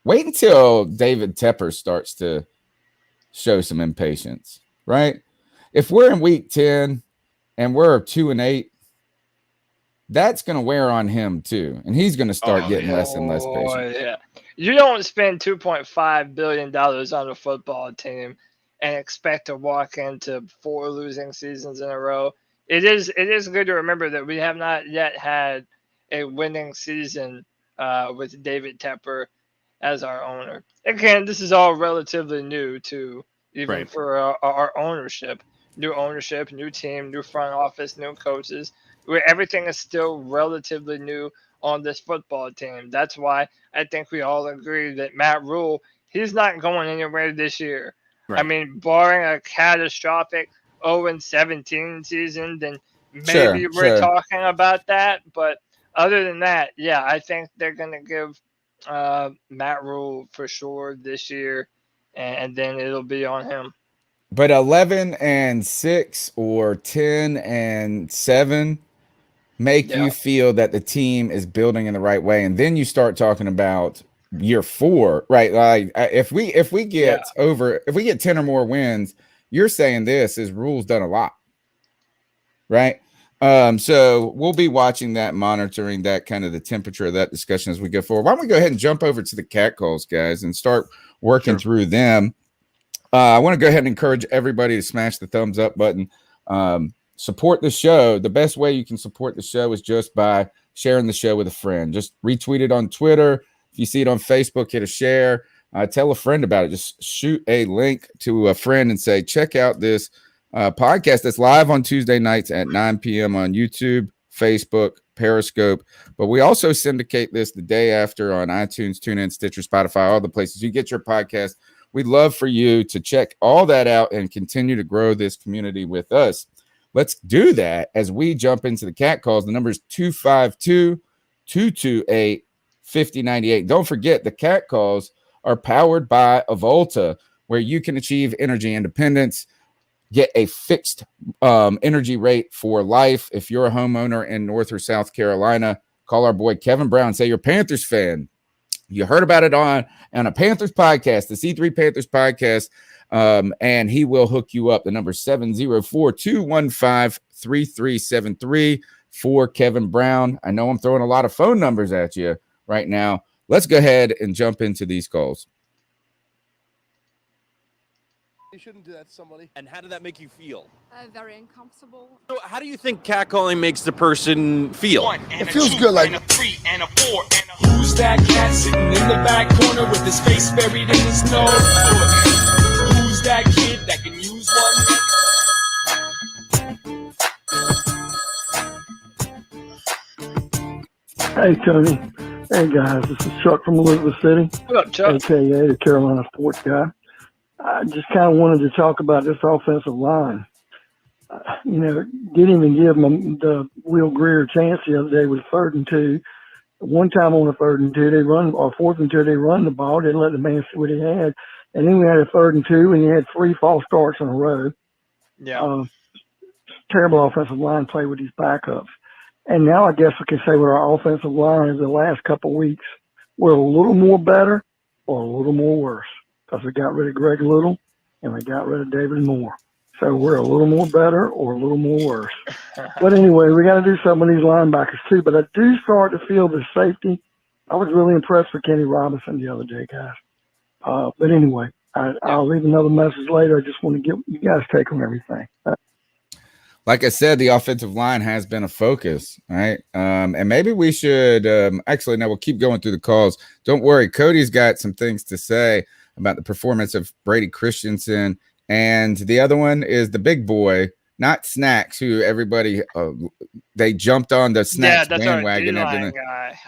wait until David Tepper starts to show some impatience, right? If we're in week 10 and we're 2-8, that's going to wear on him too, and he's going to start getting less and less patient. Yeah, you don't spend $2.5 billion on a football team and expect to walk into 4 losing seasons in a row. It is good to remember that we have not yet had a winning season with David Tepper as our owner. Again, this is all relatively new to even for our ownership. New ownership, new team, new front office, new coaches. Where everything is still relatively new on this football team. That's why I think we all agree that Matt Rhule, he's not going anywhere this year. Right. I mean, barring a catastrophic 0-17 season, then maybe we're talking about that. But other than that, yeah, I think they're going to give Matt Rhule for sure this year, and then it'll be on him. But 11-6 or 10-7 make you feel that the team is building in the right way, and then you start talking about year 4, right? Like if we get if we get 10 or more wins, you're saying this is Rhule's done a lot, right? So we'll be watching that, monitoring that, kind of the temperature of that discussion as we go forward. Why don't we go ahead and jump over to the catcalls, guys, and start working through them. I want to go ahead and encourage everybody to smash the thumbs up button. Support the show. The best way you can support the show is just by sharing the show with a friend. Just retweet it on Twitter. If you see it on Facebook, hit a share. Tell a friend about it. Just shoot a link to a friend and say, check out this podcast that's live on Tuesday nights at 9 p.m. on YouTube, Facebook, Periscope. But we also syndicate this the day after on iTunes, TuneIn, Stitcher, Spotify, all the places you get your podcast. We'd love for you to check all that out and continue to grow this community with us. Let's do that as we jump into the cat calls. The number is 252-228-5098. Don't forget, the cat calls are powered by Avolta, where you can achieve energy independence, get a fixed energy rate for life. If you're a homeowner in North or South Carolina, call our boy Kevin Brown. Say you're a Panthers fan. You heard about it on a Panthers podcast, the C3 Panthers podcast, and he will hook you up. The number 704-215-3373 for Kevin Brown. I know I'm throwing a lot of phone numbers at you right now. Let's go ahead and jump into these calls. You shouldn't do that to somebody. And how did that make you feel? Very uncomfortable. So how do you think catcalling makes the person feel? It feels good, like a 3 and a 4 and a. Who's that cat sitting in the back corner with his face buried in his nose? Who's that kid that can use one? Hey, Tony. Hey, guys. This is Chuck from Elizabeth City. What up, Chuck? AKA the Carolina sports guy. I just kind of wanted to talk about this offensive line. didn't even give him the Will Greer chance the other day with 3rd and 2. One time on a 3rd and 2, they run, or 4th and 2, they run the ball, didn't let the man see what he had. And then we had a 3rd and 2, and he had 3 false starts in a row. Yeah. Terrible offensive line play with these backups. And now I guess we can say with our offensive line is the last couple of weeks, we're a little more better or a little more worse because we got rid of Greg Little and we got rid of David Moore. So we're a little more better or a little more worse. But anyway, we got to do something with these linebackers too. But I do start to feel the safety. I was really impressed with Kenny Robinson the other day, guys. But anyway, I'll leave another message later. I just want to get you guys' take on everything. Like I said, the offensive line has been a focus, right? And maybe we should actually, no, we'll keep going through the calls. Don't worry. Cody's got some things to say about the performance of Brady Christensen. And the other one is the big boy, not Snacks, who everybody, they jumped on the Snacks bandwagon.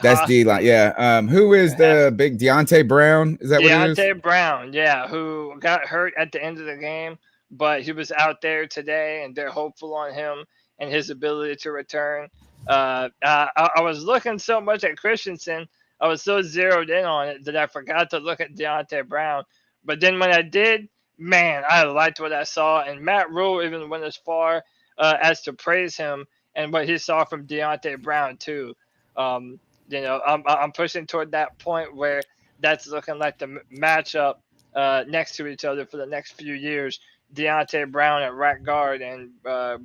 That's D-line. Yeah. Who is the big Deontay Brown? Is that what it is? Deontay Brown, yeah, who got hurt at the end of the game. But he was out there today, and they're hopeful on him and his ability to return. I was looking so much at Christensen, I was so zeroed in on it that I forgot to look at Deontay Brown. But then when I did, man, I liked what I saw. And Matt Rhule even went as far as to praise him and what he saw from Deontay Brown too. I'm pushing toward that point where that's looking like the matchup next to each other for the next few years. Deontay Brown at right guard and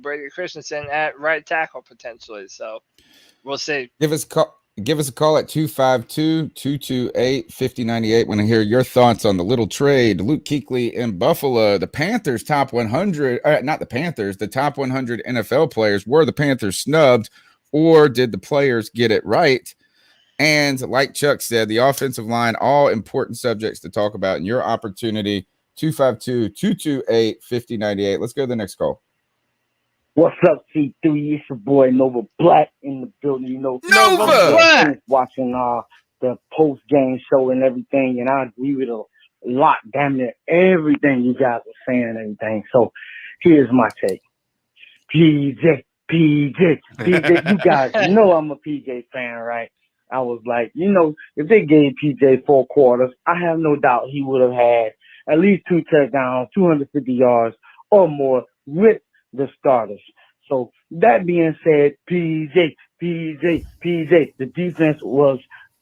Brady Christensen at right tackle potentially. So we'll see. Give us a call at 252-228-5098. Want to hear your thoughts on the little trade. Luke Kuechly in Buffalo. The Panthers top 100, not the Panthers, the top 100 NFL players. Were the Panthers snubbed or did the players get it right? And like Chuck said, the offensive line, all important subjects to talk about in your opportunity. 252-228-5098. Let's go to the next call. What's up, C3? It's your boy Nova Black in the building. Nova Black! Watching the post-game show and everything, and I agree with a lot, damn near everything you guys were saying and everything. So here's my take. PJ, you guys know I'm a PJ fan, right? I was like, if they gave PJ 4 quarters, I have no doubt he would have had at least 2 touchdowns, 250 yards or more with the starters. So that being said, PJ, the defense was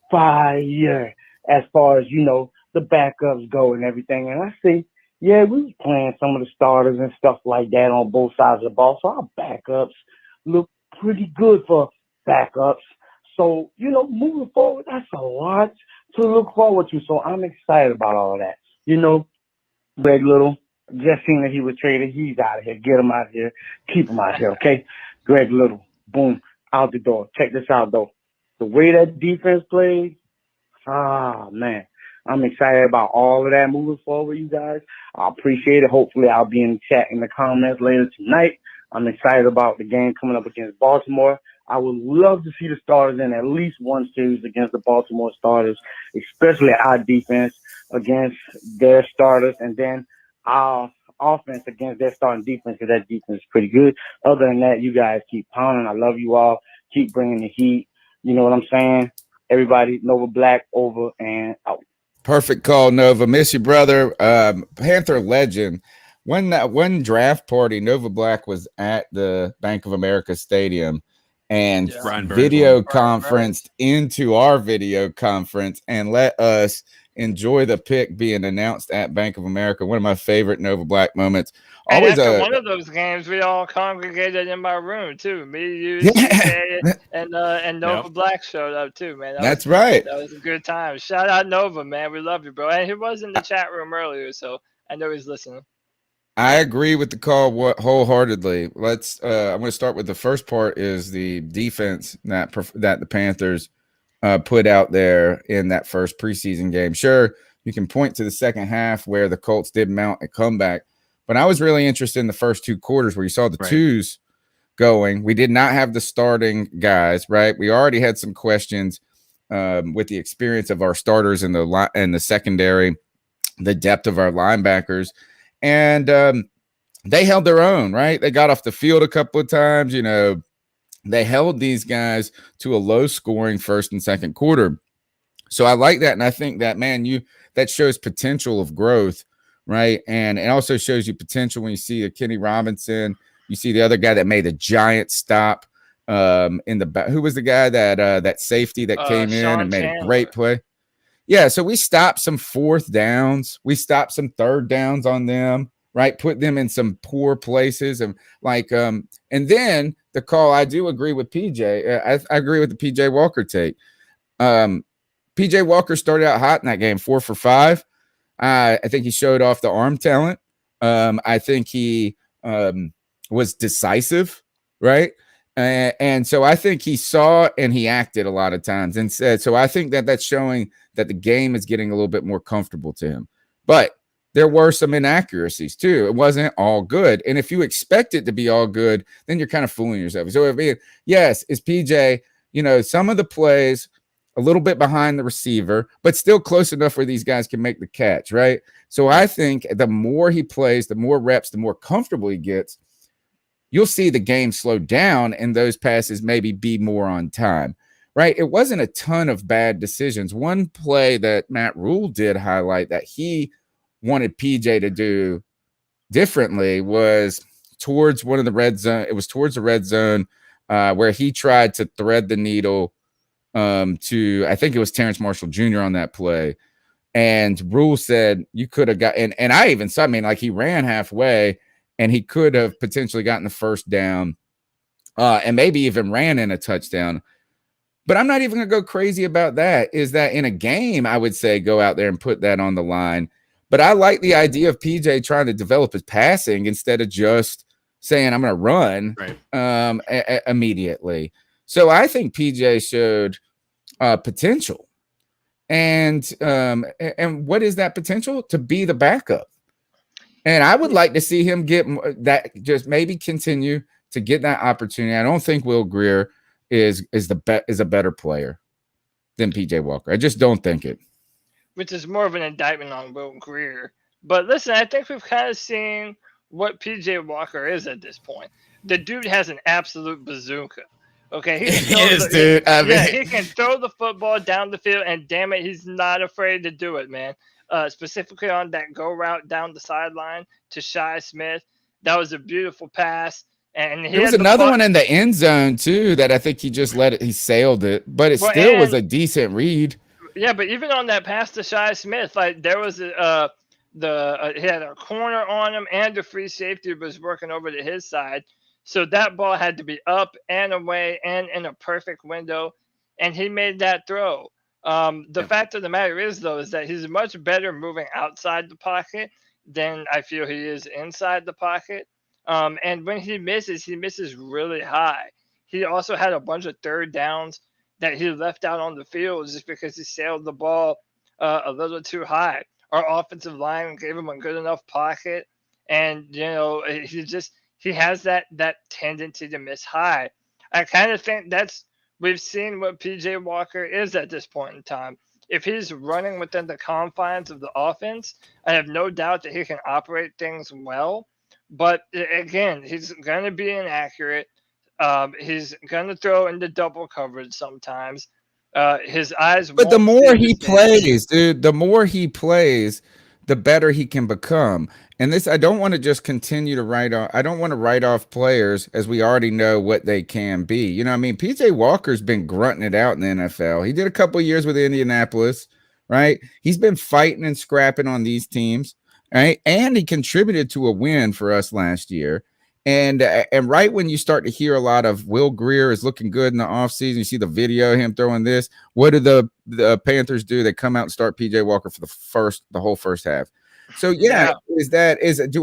fire as far as, the backups go and everything. And I see, we was playing some of the starters and stuff like that on both sides of the ball. So our backups look pretty good for backups. So, moving forward, that's a lot to look forward to. So I'm excited about all of that. Greg Little, just seen that he was traded. He's out of here. Get him out of here. Keep him out of here, okay? Greg Little, boom, out the door. Check this out, though. The way that defense plays, man. I'm excited about all of that moving forward, you guys. I appreciate it. Hopefully, I'll be in the chat in the comments later tonight. I'm excited about the game coming up against Baltimore. I would love to see the starters in at least one series against the Baltimore starters, especially our defense against their starters, and then our offense against their starting defense, because that defense is pretty good. Other than that, you guys keep pounding. I love you all. Keep bringing the heat. You know what I'm saying? Everybody, Nova Black, over and out. Perfect call, Nova. Miss you, brother. Panther legend. When that one draft party, Nova Black was at the Bank of America Stadium and video conferenced into our video conference and let us enjoy the pick being announced at Bank of America. One of my favorite Nova Black moments. Always after one of those games, we all congregated in my room too. Me, you, and Nova Black showed up too, man. That's right. That was a good time. Shout out Nova, man. We love you, bro. And he was in the chat room earlier, so I know he's listening. I agree with the call wholeheartedly. I'm going to start with the first part is the defense that the Panthers put out there in that first preseason game. Sure, you can point to the second half where the Colts did mount a comeback, but I was really interested in the first 2 quarters where you saw the twos going. We did not have the starting guys, right? We already had some questions with the experience of our starters in the secondary, the depth of our linebackers. And they held their own, right? They got off the field a couple of times. They held these guys to a low scoring first and second quarter. So I like that. And I think that, man, that shows potential of growth, right? And it also shows you potential when you see a Kenny Robinson. You see the other guy that made a giant stop in the back. Who was the guy that safety that came in and made a great play? Yeah, so we stopped some fourth downs. We stopped some third downs on them, right? Put them in some poor places. And and then the call, I do agree with PJ. I agree with the PJ Walker take. PJ Walker started out hot in that game, 4 for 5. I think he showed off the arm talent. I think he was decisive, right? And so I think he saw and he acted a lot of times and said, so I think that that's showing that the game is getting a little bit more comfortable to him. But there were some inaccuracies too. It wasn't all good. And if you expect it to be all good, then you're kind of fooling yourself. So yes, is PJ, some of the plays a little bit behind the receiver, but still close enough where these guys can make the catch, right? So I think the more he plays, the more reps, the more comfortable he gets, you'll see the game slow down and those passes maybe be more on time, right? It wasn't a ton of bad decisions. One play that Matt Rhule did highlight that he wanted PJ to do differently was towards one of the red zone. It was towards the red zone where he tried to thread the needle to, I think it was Terrence Marshall Jr. on that play. And Rhule said you could have got, and I even saw, he ran halfway and he could have potentially gotten the first down and maybe even ran in a touchdown. But I'm not even going to go crazy about that. Is that in a game, I would say go out there and put that on the line. But I like the idea of PJ trying to develop his passing instead of just saying, I'm going to run immediately. So I think PJ showed potential. And what is that potential? To be the backup. And I would like to see him get that, just maybe continue to get that opportunity. I don't think Will Grier is a better player than PJ Walker. I just don't think it. Which is more of an indictment on Will Grier. But listen, I think we've kind of seen what PJ Walker is at this point. The dude has an absolute bazooka. Okay, he can throw the football down the field, and damn it, he's not afraid to do it, man. Specifically on that go route down the sideline to Shi Smith, that was a beautiful pass. And there was another one in the end zone too that I think he just he sailed it, but it still was a decent read. Yeah, but even on that pass to Shi Smith, there was he had a corner on him, and the free safety was working over to his side. So that ball had to be up and away and in a perfect window, and he made that throw. The fact of the matter is, though, is that he's much better moving outside the pocket than I feel he is inside the pocket. And when he misses really high. He also had a bunch of third downs that he left out on the field just because he sailed the ball a little too high. Our offensive line gave him a good enough pocket, and he has that tendency to miss high. I kind of think we've seen what PJ Walker is at this point in time. If he's running within the confines of the offense, I have no doubt that he can operate things well. But again, he's going to be inaccurate. He's going to throw into double coverage sometimes. His eyes. But the more he plays, dude, the more he plays, the better he can become. And this, I don't want to just continue to write off. I don't want to write off players as we already know what they can be. You know what I mean? PJ Walker's been grunting it out in the NFL. He did a couple of years with Indianapolis, right? He's been fighting and scrapping on these teams, right? And he contributed to a win for us last year. And right when you start to hear a lot of Will Grier is looking good in the offseason, you see the video of him throwing this. What do the Panthers do? They come out and start PJ Walker for the whole first half. So do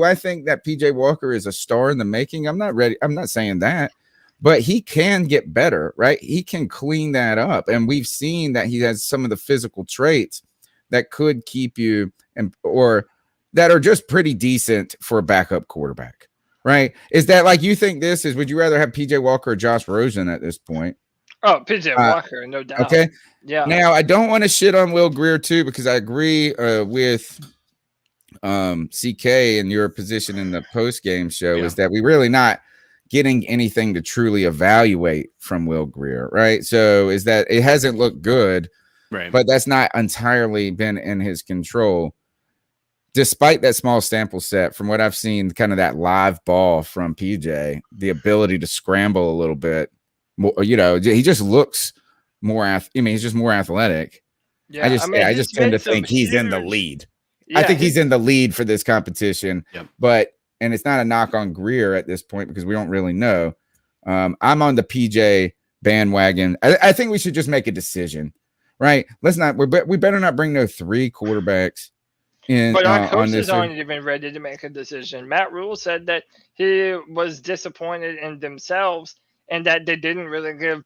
I think that PJ Walker is a star in the making? I'm not ready. I'm not saying that, but he can get better, right? He can clean that up. And we've seen that he has some of the physical traits that could keep you or that are just pretty decent for a backup quarterback. Right? Is that you think this is? Would you rather have PJ Walker or Josh Rosen at this point? Oh, PJ Walker, no doubt. Okay. Yeah. Now I don't want to shit on Will Grier too because I agree with CK and your position in the post game show is that we really not getting anything to truly evaluate from Will Grier, right? So is that it hasn't looked good, right? But that's not entirely been in his control. Despite that small sample set, from what I've seen, kind of that live ball from PJ, the ability to scramble a little bit, he just looks more. He's just more athletic. Yeah, I just tend to think he's in the lead. I think he's in the lead for this competition. Yep. And it's not a knock on Grier at this point because we don't really know. I'm on the PJ bandwagon. I think we should just make a decision, right? We better not bring no 3 quarterbacks in. But our coaches aren't even ready to make a decision. Matt Rhule said that he was disappointed in themselves and that they didn't really give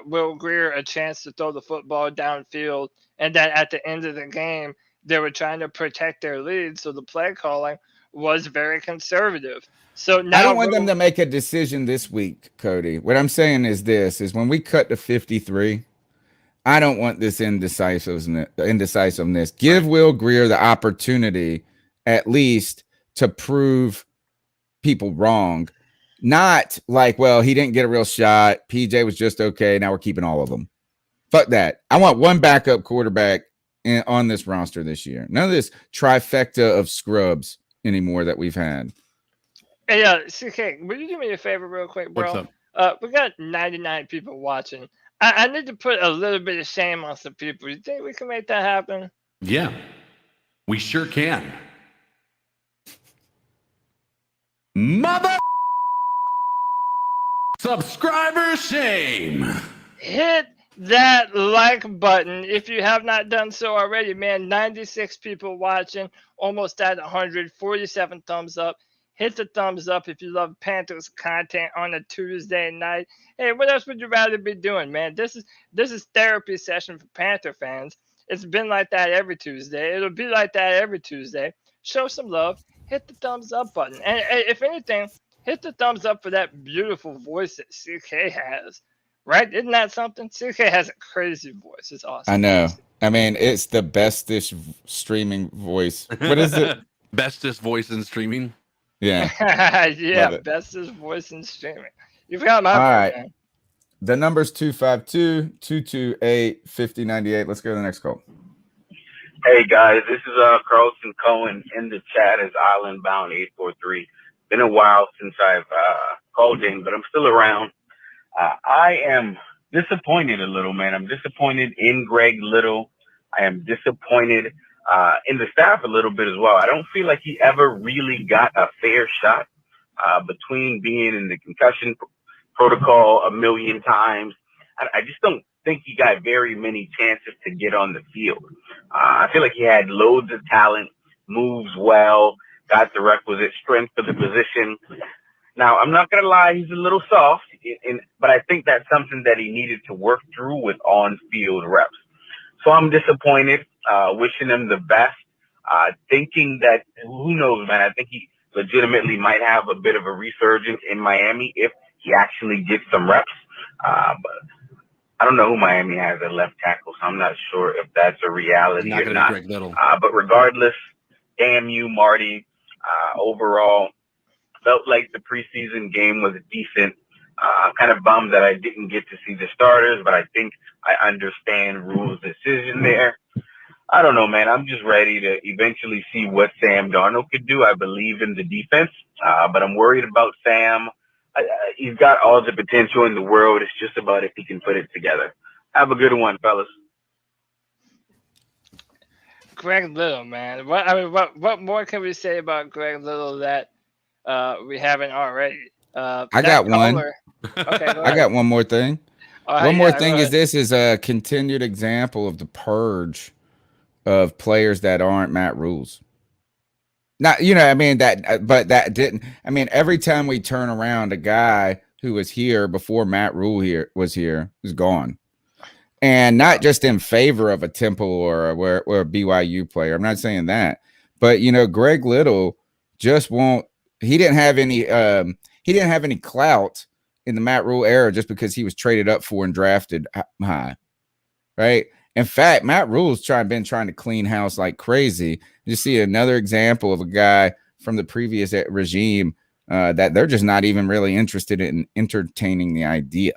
Will Grier a chance to throw the football downfield, and that at the end of the game they were trying to protect their lead, so the play calling was very conservative. So now I don't want them to make a decision this week, Cody. What I'm saying is is when we cut to 53, I don't want this indecisiveness. Give Will Grier the opportunity at least to prove people wrong. Not like, well, he didn't get a real shot. PJ was just okay. Now we're keeping all of them. Fuck that. I want one backup quarterback on this roster this year. None of this trifecta of scrubs anymore that we've had. Hey, CK, will you do me a favor real quick, bro? What's up? We got 99 people watching. I need to put a little bit of shame on some people. You think we can make that happen? Yeah, we sure can. Mother subscriber shame. Hit that like button if you have not done so already, man. 96 people watching, almost at 147 thumbs up. Hit the thumbs up if you love Panthers content on a Tuesday night. Hey, what else would you rather be doing, man? This is therapy session for Panther fans. It's been like that every Tuesday. It'll be like that every Tuesday. Show some love. Hit the thumbs up button. And if anything, hit the thumbs up for that beautiful voice that CK has. Right? Isn't that something? CK has a crazy voice. It's awesome. I know. I mean, it's the bestest streaming voice. What is it? Bestest voice in streaming? Yeah. Yeah, bestest voice in streaming. You forgot my All voice, right. man. The number's 252-228-5098. Let's go to the next call. Hey guys, this is Carlson Cohen in the chat as Island Bound 843. Been a while since I've called in, but I'm still around. I am disappointed a little, man. I'm disappointed in Greg Little. I am disappointed in the staff a little bit as well. I don't feel like he ever really got a fair shot between being in the concussion protocol a million times. I just don't think he got very many chances to get on the field. I feel like he had loads of talent, moves well, got the requisite strength for the position. Now, I'm not going to lie, he's a little soft, but I think that's something that he needed to work through with on-field reps. So I'm disappointed, wishing him the best, thinking that, who knows, man, I think he legitimately might have a bit of a resurgence in Miami if he actually gets some reps. But I don't know who Miami has at left tackle, so I'm not sure if that's a reality or not. Greg Little. But regardless, damn you, Marty. Overall, felt like the preseason game was decent. Kind of bummed that I didn't get to see the starters, but I think I understand Rhule's decision there. I don't know, man. I'm just ready to eventually see what Sam Darnold could do. I believe in the defense, but I'm worried about Sam. He's got all the potential in the world. It's just about if he can put it together. Have a good one, fellas. Greg Little, man. What more can we say about Greg Little that we haven't already? I got one. Okay, I got one more thing. One more thing is this is a continued example of the purge of players that aren't Matt Rhule's. Not, but that didn't. I mean, every time we turn around, a guy who was here before Matt Rhule was here is gone. And not just in favor of a Temple or a BYU player. I'm not saying that. But, Greg Little just won't. He didn't have any clout in the Matt Rhule era just because he was traded up for and drafted high. Right. In fact, Matt Rhule's been trying to clean house like crazy. You see another example of a guy from the previous regime that they're just not even really interested in entertaining the idea.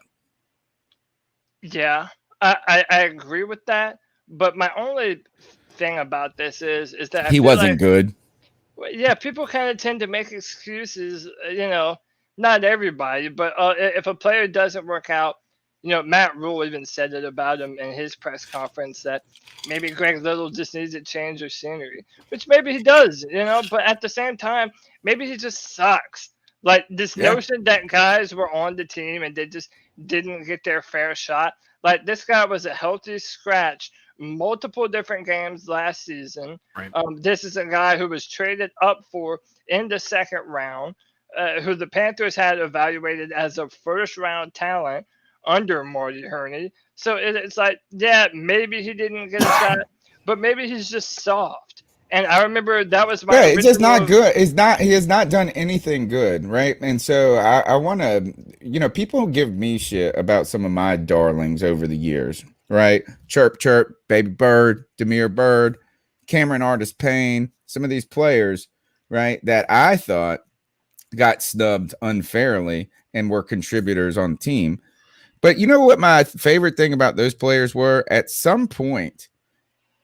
Yeah, I agree with that. But my only thing about this is that I He feel wasn't like, good. yeah, people kind of tend to make excuses. Not everybody, but if a player doesn't work out, Matt Rhule even said it about him in his press conference that maybe Greg Little just needs to change their scenery, which maybe he does, but at the same time, maybe he just sucks. Like this notion that guys were on the team and they just didn't get their fair shot. Like this guy was a healthy scratch multiple different games last season. Right. This is a guy who was traded up for in the second round, who the Panthers had evaluated as a first round talent under Marty Herney. So it's like, yeah, maybe he didn't get a shot, but maybe he's just soft. And I remember that was my it's just not good. He has not done anything good, right? And so I want to, people give me shit about some of my darlings over the years, right? Chirp, chirp, Baby Bird, Demir Bird, Cameron Artis-Payne, some of these players, right, that I thought got snubbed unfairly and were contributors on the team. But you know what my favorite thing about those players were? At some point,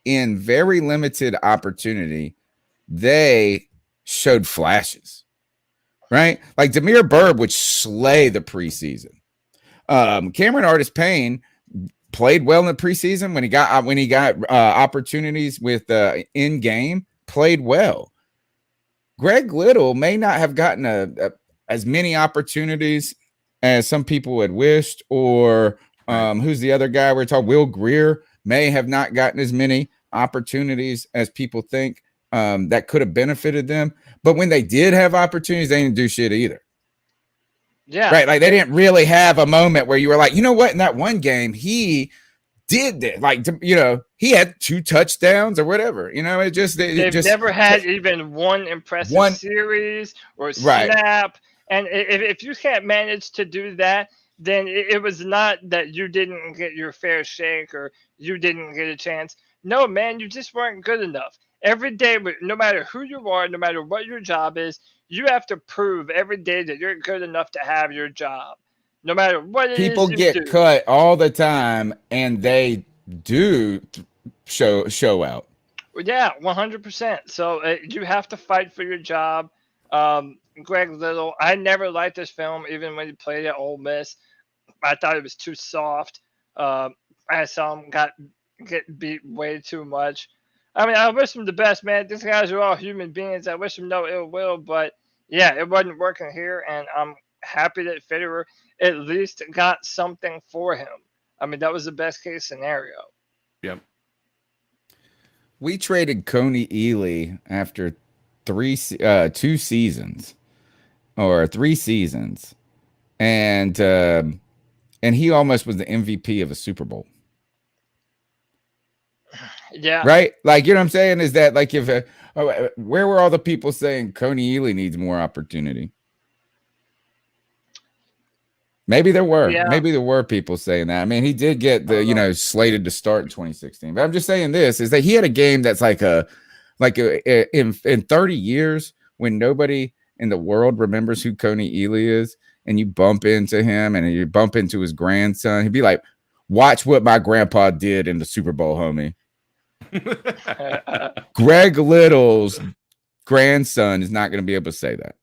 in very limited opportunity, they showed flashes, right? Like Demir Bird would slay the preseason. Cameron Artis-Payne played well in the preseason when he got opportunities with in game, played well. Greg Little may not have gotten as many opportunities as some people had wished, or who's the other guy we're talking? Will Greer may have not gotten as many opportunities as people think that could have benefited them. But when they did have opportunities, they didn't do shit either. Yeah. Right. Like they didn't really have a moment where you were like, you know what? In that one game, he did that. Like, he had 2 touchdowns or whatever. They've never had even one impressive series or snap. And if you can't manage to do that, then it was not that you didn't get your fair shake or you didn't get a chance. No, man, you just weren't good enough. Every day, no matter who you are, no matter what your job is, you have to prove every day that you're good enough to have your job. No matter what it is people get cut all the time, and they do show out. Yeah, 100%. So you have to fight for your job. Greg Little, I never liked this film, even when he played at Ole Miss. I thought it was too soft. I saw him get beat way too much. I mean, I wish him the best, man. These guys are all human beings. I wish him no ill will, but yeah, it wasn't working here, and I'm happy that Federer at least got something for him. I mean, that was the best case scenario. Yep. We traded Coney Ely after 3 seasons, and he almost was the MVP of a Super Bowl. Yeah. Right? Like, you know what I'm saying? Is that like where were all the people saying Coney Ely needs more opportunity? Maybe there were. Yeah. Maybe there were people saying that. I mean, he did get slated to start in 2016. But I'm just saying this is that he had a game that's in 30 years when nobody in the world remembers who Coney Ely is, and you bump into him and you bump into his grandson, he'd be like, "Watch what my grandpa did in the Super Bowl, homie." Greg Little's grandson is not going to be able to say that.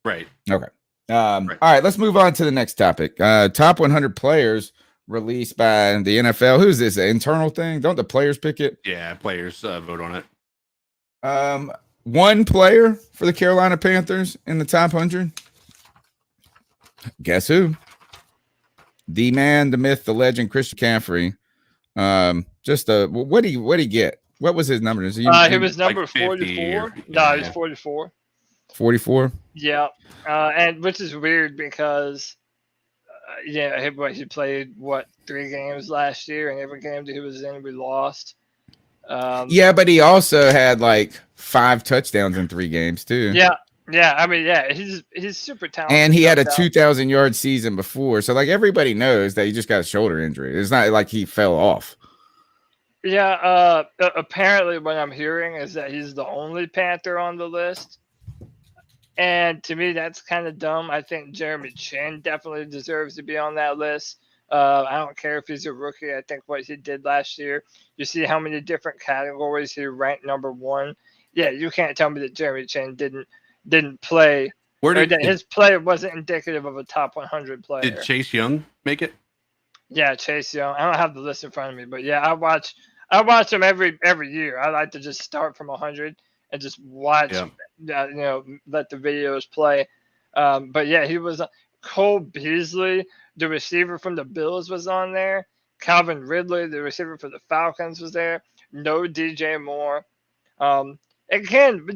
Right. Okay. All right, let's move on to the next topic. Top 100 players released by the NFL. Who's this? An internal thing? Don't the players pick it? Yeah, players vote on it. One player for the Carolina Panthers in the top 100. Guess who? The man, the myth, the legend, Christian McCaffrey. What did he get? What was his number? He was number 44. No, he was 44. 44. Yeah, and which is weird because, he played 3 games last year, and every game that he was in, we lost. But he also had like 5 touchdowns in 3 games too. Yeah, Yeah, I mean, yeah, he's super talented. And he had a no doubt. 2,000-yard season before. So, like, everybody knows that he just got a shoulder injury. It's not like he fell off. Yeah, apparently what I'm hearing is that he's the only Panther on the list. And to me, that's kind of dumb. I think Jeremy Chin definitely deserves to be on that list. I don't care if he's a rookie. I think what he did last year, you see how many different categories he ranked number one. Yeah, you can't tell me that Jeremy Chin didn't play, or that his play wasn't indicative of a top 100 player. Did Chase Young make it? Yeah, Chase Young. I don't have the list in front of me, but yeah, I watch him every year. I like to just start from 100 and just watch, let the videos play. But yeah, he was Cole Beasley, the receiver from the Bills, was on there. Calvin Ridley, the receiver for the Falcons, was there. No DJ Moore. Again,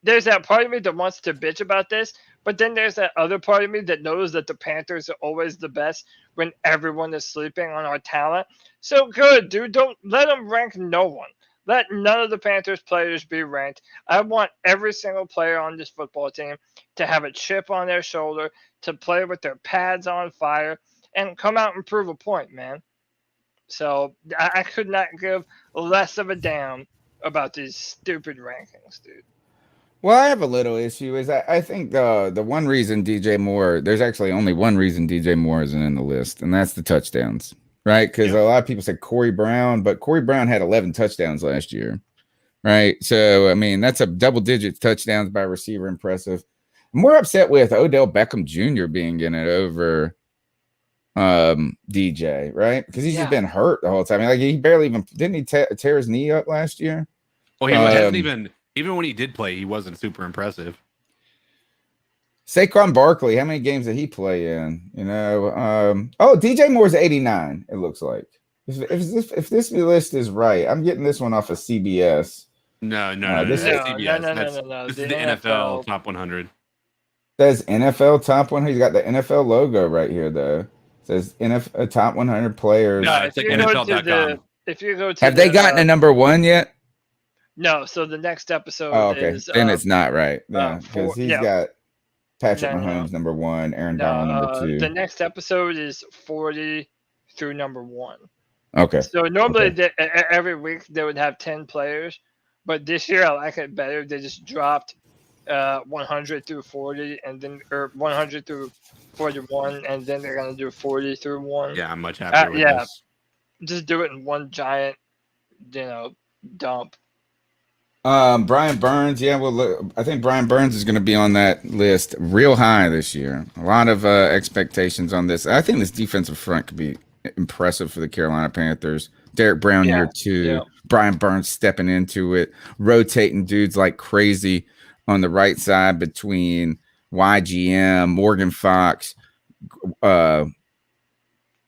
there's that part of me that wants to bitch about this, but then there's that other part of me that knows that the Panthers are always the best when everyone is sleeping on our talent. So good, dude. Don't let them rank no one. Let none of the Panthers players be ranked. I want every single player on this football team to have a chip on their shoulder, to play with their pads on fire, and come out and prove a point, man. So I could not give less of a damn about these stupid rankings, dude. Well, I have a little issue. Is I think the one reason DJ Moore, there's actually only one reason DJ Moore isn't in the list, and that's the touchdowns, right? Because a lot of people said Corey Brown, but Corey Brown had 11 touchdowns last year, right? So, I mean, that's a double-digit touchdowns by receiver. Impressive. I'm more upset with Odell Beckham Jr. being in it over DJ, right? Because he's just been hurt the whole time. I mean, like, he barely even didn't he tear his knee up last year? Well, he hasn't even when he did play, he wasn't super impressive. Saquon Barkley, how many games did he play in? DJ Moore's 89. It looks like if this list is right, I'm getting this one off of CBS. No. This is CBS. No. This is the NFL Top 100. Says NFL Top 100. He's got the NFL logo right here, though. It says NFL Top 100 players. No, it's like NFL.com. If you go to have they gotten a number one yet? No. So the next episode. Oh, okay. Is, then it's not right. Yeah, because he's got Patrick Mahomes number one, Aaron Donald number two. The next episode is 40 through number one. Okay. So normally every week they would have 10 players, but this year I like it better. They just dropped 100 through 40, and then 100 through 41, and then they're gonna do 40 through 1. Yeah, I'm much happier with this. Just do it in one giant, dump. Brian Burns, I think Brian Burns is going to be on that list real high this year. A lot of expectations on this. I think this defensive front could be impressive for the Carolina Panthers. Derek Brown year 2, yeah. Brian Burns stepping into it, rotating dudes like crazy on the right side between YGM, Morgan Fox,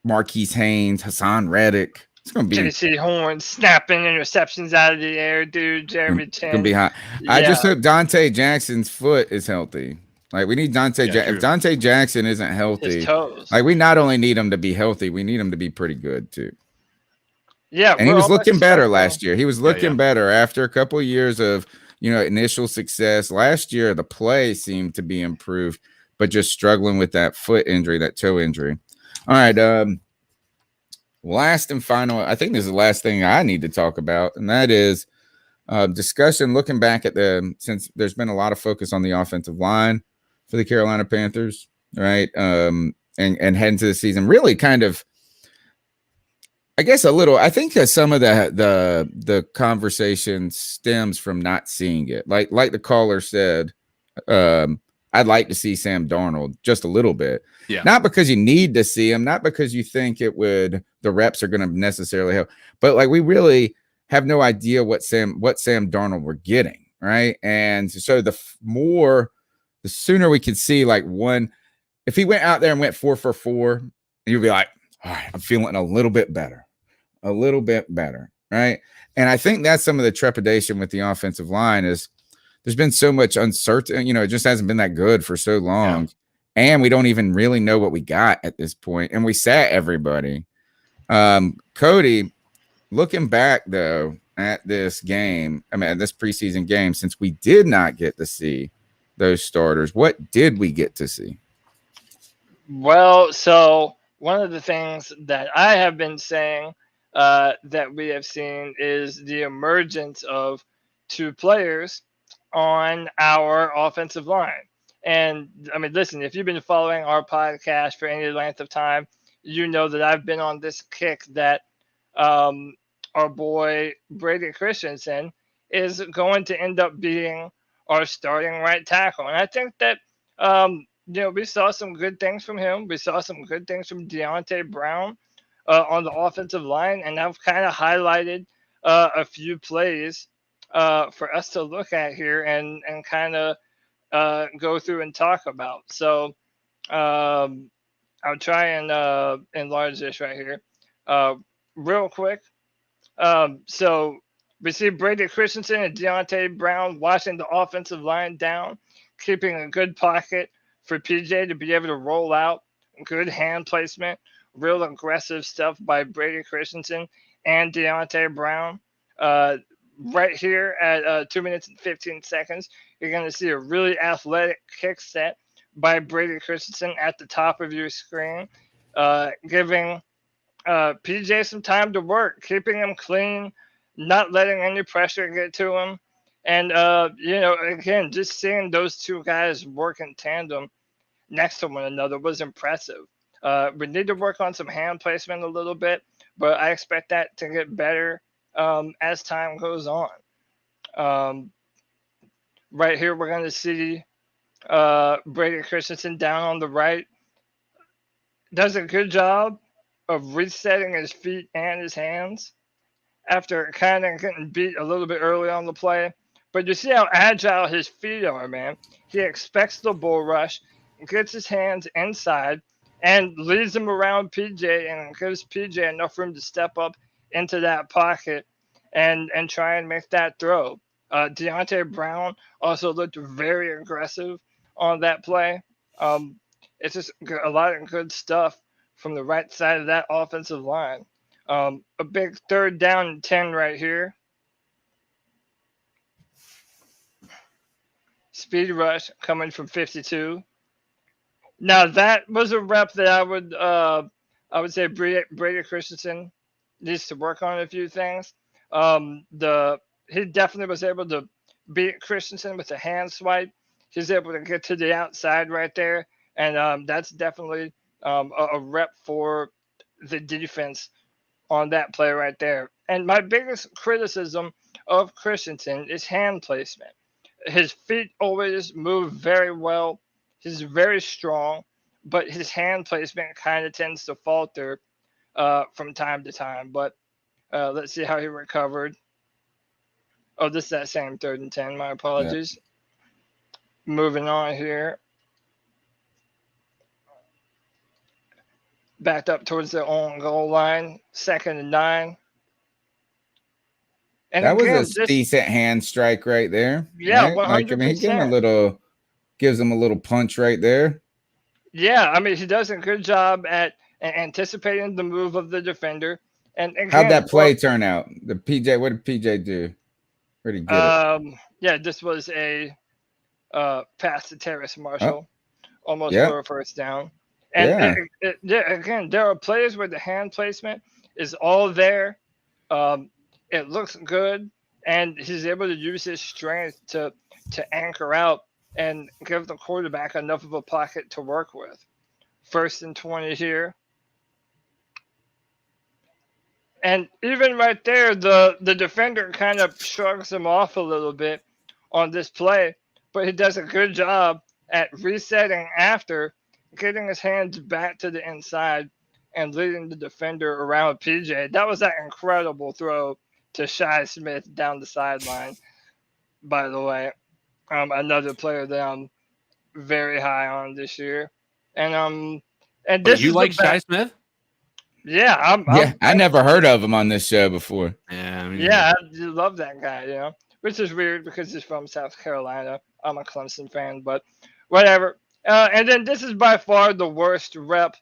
Marquise Haynes, Hassan Reddick. It's going to be J.C. Horn snapping interceptions out of the air, dude. Jeremy Chin. It's going to be hot. Yeah. I just hope Dante Jackson's foot is healthy. Like, we need Dante Jackson. If Dante Jackson isn't healthy, his toes. Like, we not only need him to be healthy, we need him to be pretty good, too. Yeah. And he was looking better last year. He was looking better after a couple of years of, initial success. Last year, the play seemed to be improved, but just struggling with that foot injury, that toe injury. All right. Last and final, I think this is the last thing I need to talk about, and that is discussion looking back at since there's been a lot of focus on the offensive line for the Carolina Panthers, right? And heading to the season, really kind of, I guess I think that some of the conversation stems from not seeing it. Like the caller said, I'd like to see Sam Darnold just a little bit. Yeah. Not because you need to see him, not because you think the reps are going to necessarily help, but like we really have no idea what Sam Darnold we're getting, right? And so the sooner we could see if he went out there and went 4 for 4, you'd be like, all right, I'm feeling a little bit better, right? And I think that's some of the trepidation with the offensive line is there's been so much uncertain, it just hasn't been that good for so long. Yeah. And we don't even really know what we got at this point. And we sat everybody. Cody, looking back, though, at this game, at this preseason game, since we did not get to see those starters. What did we get to see? Well, so one of the things that I have been saying that we have seen is the emergence of two players on our offensive line. And I mean, listen, if you've been following our podcast for any length of time, you know that I've been on this kick that our boy Brady Christensen is going to end up being our starting right tackle. And I think that we saw some good things from him. We saw some good things from Deontay Brown on the offensive line, and I've kind of highlighted a few plays for us to look at here and kind of go through and talk about. So I'll try and enlarge this right here real quick. So we see Brady Christensen and Deontay Brown watching the offensive line down, keeping a good pocket for PJ to be able to roll out. Good hand placement, real aggressive stuff by Brady Christensen and Deontay Brown. Right here at 2 minutes and 15 seconds, you're going to see a really athletic kick set by Brady Christensen at the top of your screen, giving PJ some time to work, keeping him clean, not letting any pressure get to him. And, again, just seeing those two guys work in tandem next to one another was impressive. We need to work on some hand placement a little bit, but I expect that to get better as time goes on. Right here, we're going to see Brady Christensen down on the right. Does a good job of resetting his feet and his hands after kind of getting beat a little bit early on the play. But you see how agile his feet are, man. He expects the bull rush, gets his hands inside, and leads them around PJ and gives PJ enough room to step up into that pocket and try and make that throw. Deontay Brown also looked very aggressive on that play. It's just a lot of good stuff from the right side of that offensive line. A big 3rd down and 10 right here. Speed rush coming from 52. Now that was a rep that I would say Brady Christensen needs to work on a few things. He definitely was able to beat Christensen with a hand swipe. He's able to get to the outside right there, and that's definitely a rep for the defense on that play right there. And my biggest criticism of Christensen is hand placement. His feet always move very well. He's very strong, but his hand placement kind of tends to falter from time to time. But let's see how he recovered. Oh, this is that same 3rd and 10. My apologies. Yeah. Moving on here. Backed up towards the own goal line. 2nd and 9. And that again, was a decent hand strike right there. Yeah, right? 100%. Like, I mean, gives him a little punch right there. Yeah, I mean, he does a good job at anticipating the move of the defender. And again, how'd that play turn out? What did PJ do? Where'd he get it? Yeah, this was a pass to Terrace Marshall, almost for a 1st down. And again, there are plays where the hand placement is all there. It looks good, and he's able to use his strength to anchor out and give the quarterback enough of a pocket to work with. 1st and 20 here. And even right there, the defender kind of shrugs him off a little bit on this play, but he does a good job at resetting after, getting his hands back to the inside and leading the defender around PJ. That was that incredible throw to Shi Smith down the sideline, by the way. Another player that I'm very high on this year. And this you like Shi Smith? Yeah, I never heard of him on this show before. Yeah, I love that guy, which is weird because he's from South Carolina. I'm a Clemson fan, but whatever. And then this is by far the worst rep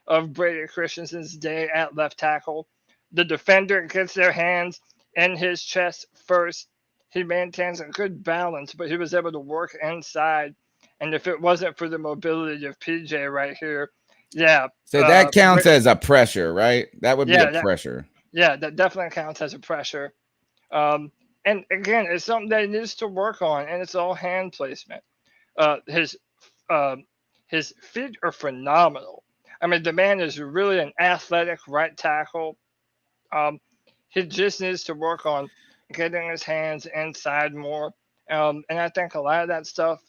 of Brady Christensen's day at left tackle. The defender gets their hands in his chest first. He maintains a good balance, but he was able to work inside And if it wasn't for the mobility of PJ right here, yeah. So that counts as a pressure, right? That would be a pressure. Yeah, that definitely counts as a pressure. And again, it's something that he needs to work on, and it's all hand placement. His feet are phenomenal. I mean, the man is really an athletic right tackle. He just needs to work on getting his hands inside more. And I think a lot of that stuff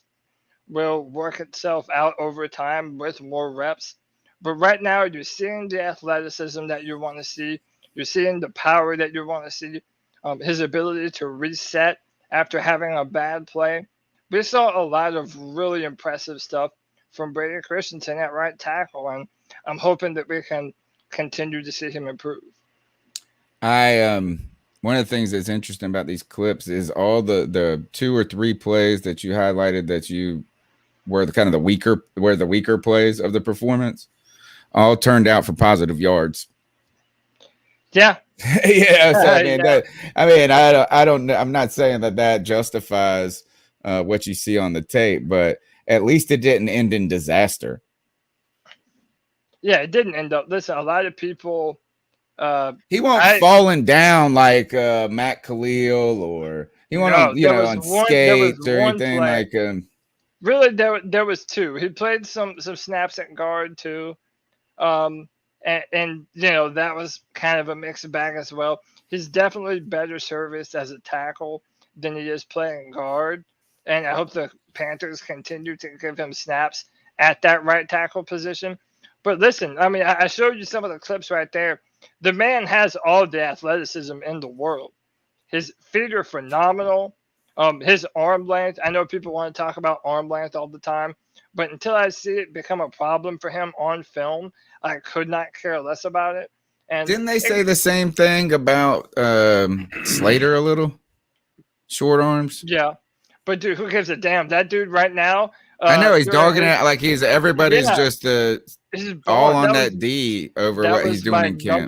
will work itself out over time with more reps. But right now, you're seeing the athleticism that you want to see. You're seeing the power that you want to see. His ability to reset after having a bad play. We saw a lot of really impressive stuff from Brady Christensen at right tackle, and I'm hoping that we can continue to see him improve. One of the things that's interesting about these clips is all the 2 or 3 plays that you highlighted that you were the weaker plays of the performance all turned out for positive yards. Yeah. Yeah. So, I don't. I'm not saying that justifies what you see on the tape, but at least it didn't end in disaster. Yeah, it didn't end up. Listen, a lot of people. He won't falling down like Matt Khalil, or he won't on skates or anything like. Really, there was 2. He played some snaps at guard too, and that was kind of a mixed bag as well. He's definitely better serviced as a tackle than he is playing guard, and I hope the Panthers continue to give him snaps at that right tackle position. But listen, I mean, I showed you some of the clips right there. The man has all the athleticism in the world. His feet are phenomenal. His arm length, I know people want to talk about arm length all the time, but until I see it become a problem for him on film, I could not care less about it. And didn't they say the same thing about Slater a little? Short arms? Yeah. But dude, who gives a damn? That dude right now. I know he's dogging it like everybody's just all on that D over what he's doing in camp.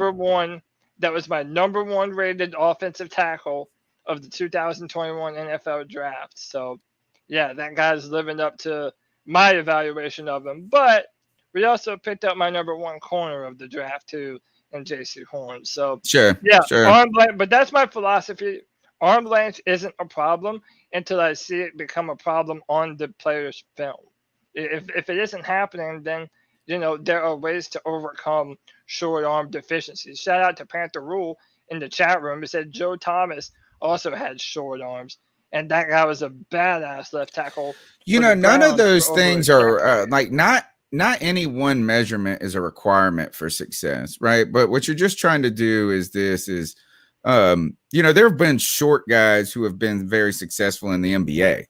That was my number 1 rated offensive tackle of the 2021 NFL draft. So, yeah, that guy's living up to my evaluation of him. But we also picked up my number 1 corner of the draft too, in J.C. Horn. So, sure. Arm length, but that's my philosophy. Arm length isn't a problem until I see it become a problem on the player's film. If it isn't happening, then there are ways to overcome short arm deficiencies. Shout out to Panther Rhule in the chat room. He said Joe Thomas also had short arms, and that guy was a badass left tackle. None of those things are not any one measurement is a requirement for success, right? But what you're just trying to do is there have been short guys who have been very successful in the NBA,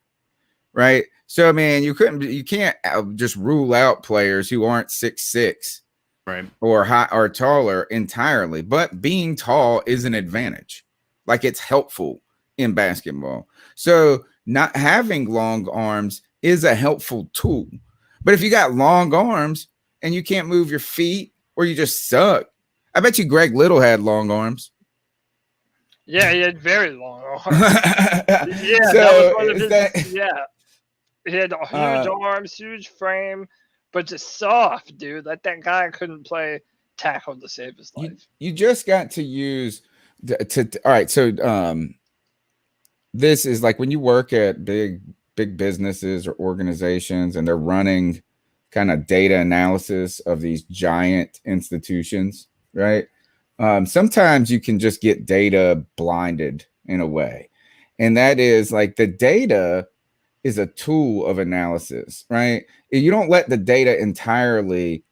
right? So, I mean, you can't just rule out players who aren't 6'6", right, or high or taller entirely. But being tall is an advantage. Like, it's helpful in basketball. So, not having long arms is a helpful tool. But if you got long arms and you can't move your feet, or you just suck, I bet you Greg Little had long arms. Yeah, he had very long arms. Yeah, that was one of his. Yeah. He had huge arms, huge frame, but just soft, dude. Like, that guy couldn't play tackle to save his life. You just got to use all right. So this is like when you work at big businesses or organizations, and they're running kind of data analysis of these giant institutions, right? Sometimes you can just get data blinded in a way, and that is like the data is a tool of analysis, right? You don't let the data entirely,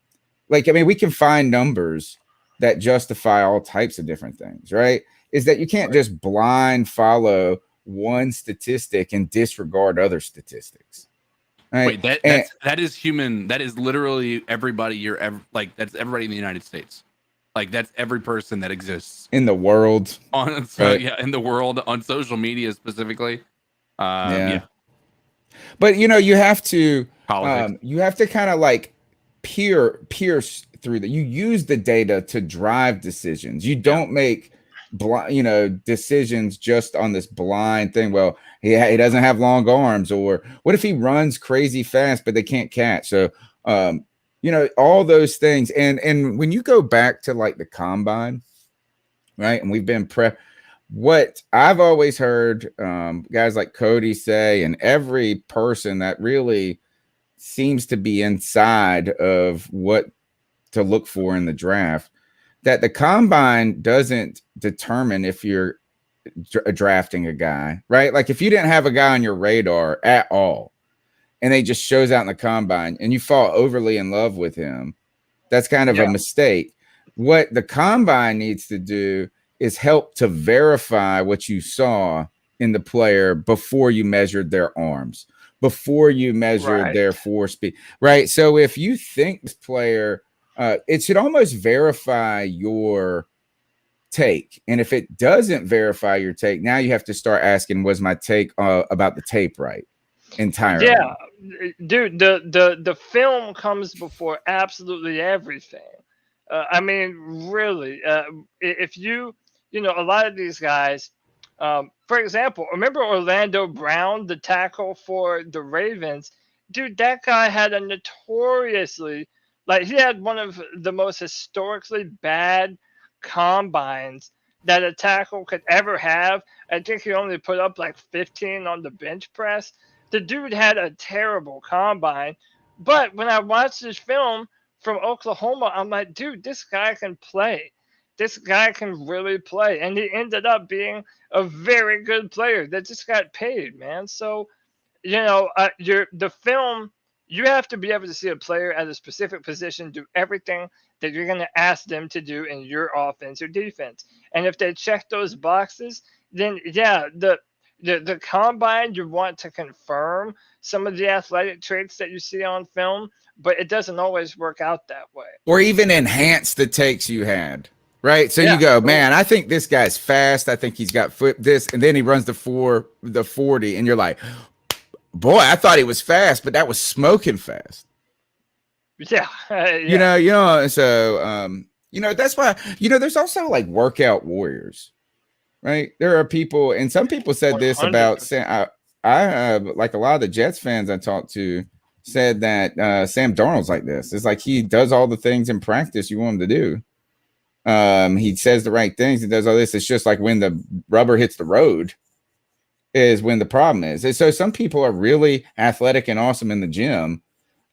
we can find numbers that justify all types of different things, right? Is that you can't just blind follow one statistic and disregard other statistics. Right? Wait, that is human. That is literally everybody that's everybody in the United States. Like, that's every person that exists in the world. In the world, on social media specifically. Yeah. But you have to kind of like pierce through that. You use the data to drive decisions. You don't make decisions just on this blind thing. Well, he doesn't have long arms, or what if he runs crazy fast but they can't catch? So all those things. And when you go back to like the combine, right? And we've been what I've always heard guys like Cody say, and every person that really seems to be inside of what to look for in the draft, that the combine doesn't determine if you're drafting a guy, right? Like if you didn't have a guy on your radar at all, and he just shows out in the combine and you fall overly in love with him, that's kind of a mistake. What the combine needs to do is help to verify what you saw in the player before you measured their arms, before you measured their force speed, right? So if you think this player, it should almost verify your take. And if it doesn't verify your take, now you have to start asking, was my take about the tape right? Entirely. Yeah, dude, the film comes before absolutely everything. I mean, really, if you a lot of these guys, for example, remember Orlando Brown, the tackle for the Ravens? Dude, that guy had a notoriously, he had one of the most historically bad combines that a tackle could ever have. I think he only put up like 15 on the bench press. The dude had a terrible combine. But when I watched this film from Oklahoma, I'm like, dude, this guy can play. This guy can really play. And he ended up being a very good player that just got paid, man. So, the film, you have to be able to see a player at a specific position do everything that you're going to ask them to do in your offense or defense. And if they check those boxes, then, the combine, you want to confirm some of the athletic traits that you see on film, but it doesn't always work out that way. Or even enhance the takes you had, right? So you go, man, I think this guy's fast. I think he's got this, and then he runs the 40, and you're like, boy, I thought he was fast, but that was smoking fast. Yeah. So that's why, there's also like workout warriors. Right. There are people, and some people said this 100%. About Sam. I like a lot of the Jets fans I talked to said that Sam Darnold's like this. It's like he does all the things in practice you want him to do. He says the right things. He does all this. It's just like when the rubber hits the road is when the problem is. And so some people are really athletic and awesome in the gym,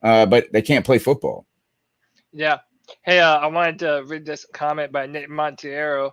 but they can't play football. Yeah. Hey, I wanted to read this comment by Nick Montiero.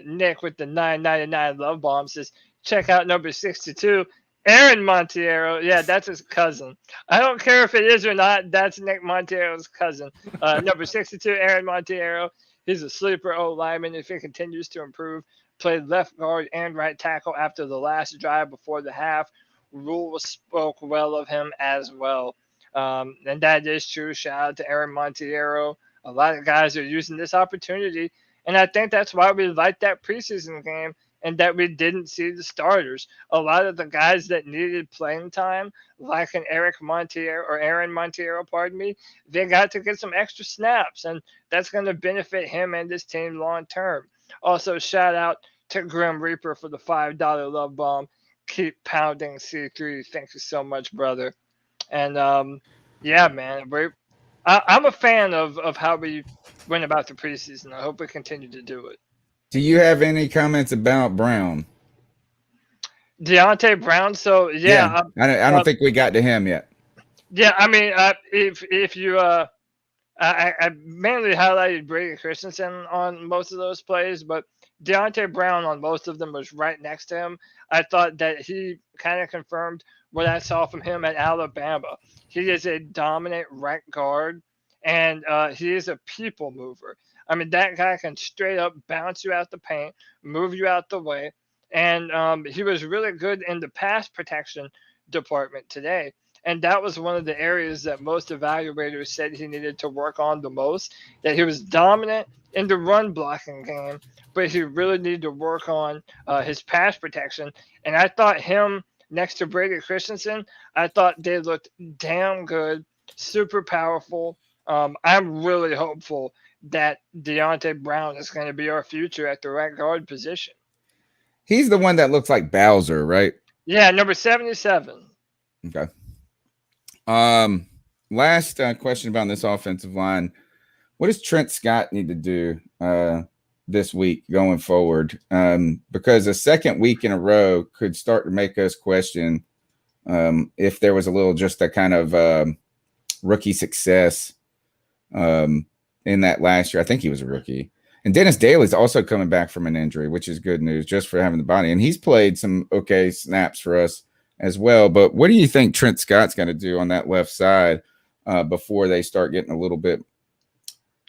Nick with the $9.99 love bomb says, check out number 62, Aaron Montiero. Yeah, that's his cousin. I don't care if it is or not. That's Nick Montiero's cousin. Number 62, Aaron Montiero. He's a sleeper O lineman. If he continues to improve, played left guard and right tackle after the last drive before the half. Rhule spoke well of him as well. And that is true. Shout out to Aaron Montiero. A lot of guys are using this opportunity. And I think that's why we liked that preseason game and that we didn't see the starters. A lot of the guys that needed playing time, like an Aaron Montiero, they got to get some extra snaps, and that's going to benefit him and this team long term. Also, shout out to Grim Reaper for the $5 love bomb. Keep pounding C3. Thank you so much, brother. And man, I'm a fan of how we went about the preseason. I hope we continue to do it. Do you have any comments about Brown? Deontay Brown? So, I don't think we got to him yet. Yeah, I mean, if you I mainly highlighted Brady Christensen on most of those plays, but Deontay Brown on most of them was right next to him. I thought that he kind of confirmed what I saw from him at Alabama. He is a dominant right guard, and he is a people mover. I mean, that guy can straight up bounce you out the paint, move you out the way, and he was really good in the pass protection department today. And that was one of the areas that most evaluators said he needed to work on the most, that he was dominant in the run blocking game, but he really needed to work on his pass protection. And I thought him next to Brady Christensen, I thought they looked damn good, super powerful. I'm really hopeful that Deontay Brown is going to be our future at the right guard position. He's the one that looks like Bowser, right? Yeah, number 77. Okay. Last question about this offensive line. What does Trent Scott need to do this week going forward? Because a second week in a row could start to make us question if there was a little just a kind of rookie success in that last year. I think he was a rookie. And Dennis Daly's also coming back from an injury, which is good news just for having the body. And he's played some okay snaps for us as well. But what do you think Trent Scott's going to do on that left side before they start getting a little bit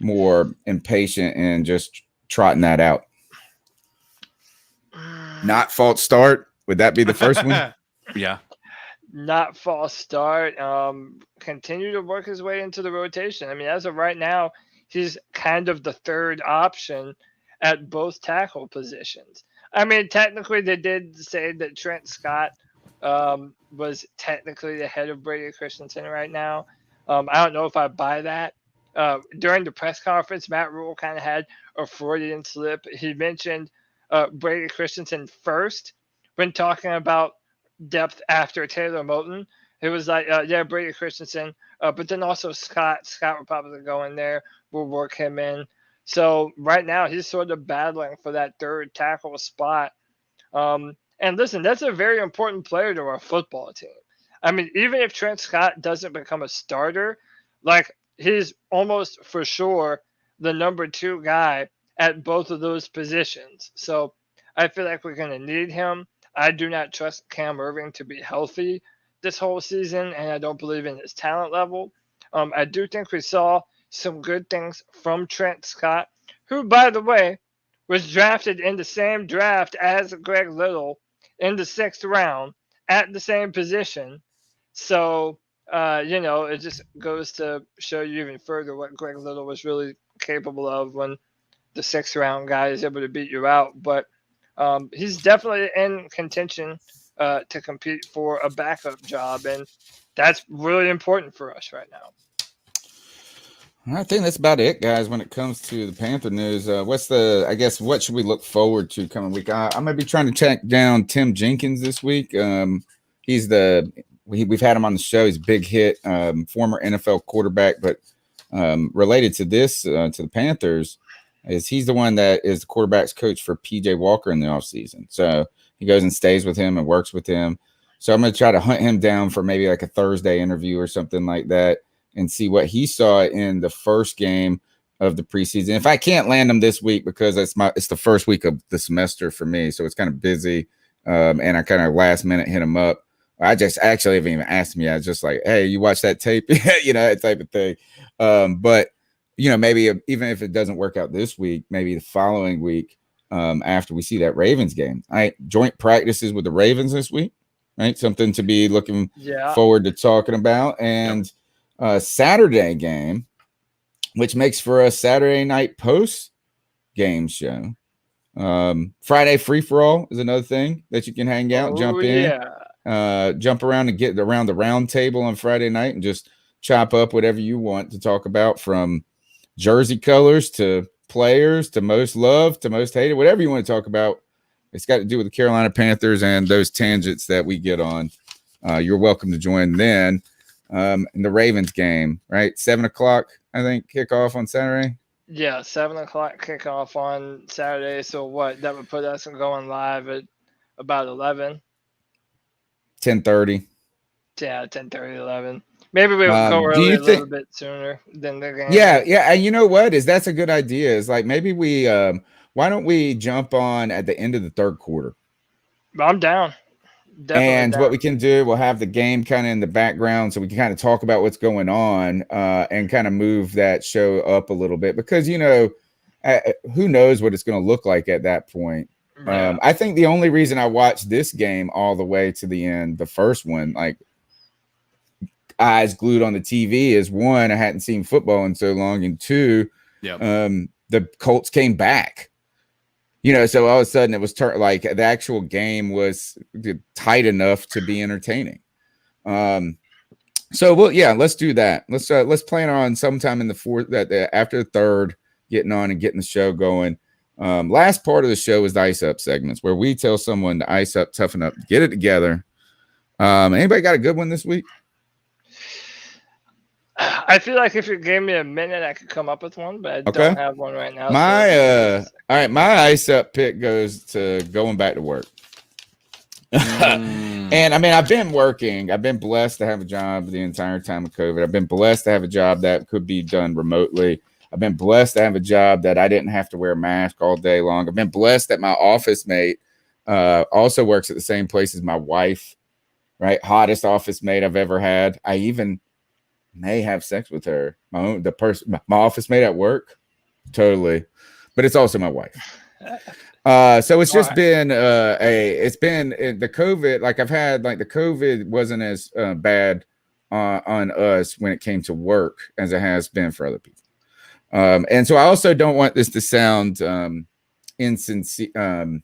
more impatient and just trotting that out? Not false start. Would that be the first one? Yeah. Not false start. Continue to work his way into the rotation. I mean, as of right now, he's kind of the third option at both tackle positions. I mean, technically, they did say that Trent Scott was technically the head of Brady Christensen right now. I don't know if I buy that. During the press conference, Matt Rhule kind of had a Freudian slip. He mentioned Brady Christensen first when talking about depth after Taylor Moton. It was like, yeah, Brady Christensen, but then also Scott. Scott will probably go in there. We'll work him in. So right now he's sort of battling for that third tackle spot. And listen, that's a very important player to our football team. I mean, even if Trent Scott doesn't become a starter, like he's almost for sure the number 2 guy at both of those positions. So I feel like we're going to need him. I do not trust Cam Irving to be healthy this whole season, and I don't believe in his talent level. I do think we saw some good things from Trent Scott, who, by the way, was drafted in the same draft as Greg Little in the 6th round at the same position. So, it just goes to show you even further what Greg Little was really capable of when the 6th round guy is able to beat you out. But he's definitely in contention to compete for a backup job, and that's really important for us right now. I think that's about it, guys, when it comes to the Panther news. What should we look forward to coming week? I'm going to be trying to track down Tim Jenkins this week. We've had him on the show. He's a big hit, former NFL quarterback, but related to this, to the Panthers, is he's the one that is the quarterback's coach for PJ Walker in the offseason. So he goes and stays with him and works with him. So I'm going to try to hunt him down for maybe like a Thursday interview or something like that and see what he saw in the first game of the preseason. If I can't land him this week because it's the first week of the semester for me, so it's kind of busy, and I kind of last minute hit him up. I just actually haven't even asked me. I was just like, hey, you watch that tape? That type of thing. But maybe even if it doesn't work out this week, maybe the following week after we see that Ravens game. Joint practices with the Ravens this week, right? Something to be looking forward to talking about. And Saturday game, which makes for a Saturday night post game show. Friday free for all is another thing that you can hang out, jump in, jump around and get around the round table on Friday night and just chop up whatever you want to talk about, from jersey colors to players to most loved to most hated, whatever you want to talk about. It's got to do with the Carolina Panthers and those tangents that we get on. You're welcome to join then. In the Ravens game, right? 7:00, I think, kickoff on Saturday. Yeah, 7:00 kickoff on Saturday. So what? That would put us going live at about 11. 10:30. Yeah, 10:30, 11. Maybe we would go early a little bit sooner than the game. Yeah. And you know what? That's a good idea. Is like maybe we why don't we jump on at the end of the third quarter? I'm down. Definitely what we can do, we'll have the game kind of in the background so we can kind of talk about what's going on and kind of move that show up a little bit, because who knows what it's going to look like at that point. Yeah. I think the only reason I watched this game all the way to the end, the first one, like eyes glued on the TV, is one, I hadn't seen football in so long, and two, the Colts came back. So all of a sudden it was like the actual game was tight enough to be entertaining. So let's do that. Let's plan on sometime in the fourth, after the third, getting on and getting the show going. Last part of the show is the ice up segments where we tell someone to ice up, toughen up, get it together. Anybody got a good one this week? I feel like if you gave me a minute, I could come up with one, but I don't have one right now. All right, my ice up pick goes to going back to work. And I mean, I've been working. I've been blessed to have a job the entire time of COVID. I've been blessed to have a job that could be done remotely. I've been blessed to have a job that I didn't have to wear a mask all day long. I've been blessed that my office mate also works at the same place as my wife, right? Hottest office mate I've ever had. I even may have sex with her. My office mate at work, totally. But it's also my wife. So it's just been it's been the COVID. Like I've had like the COVID wasn't as bad on us when it came to work as it has been for other people. And so I also don't want this to sound insensitive.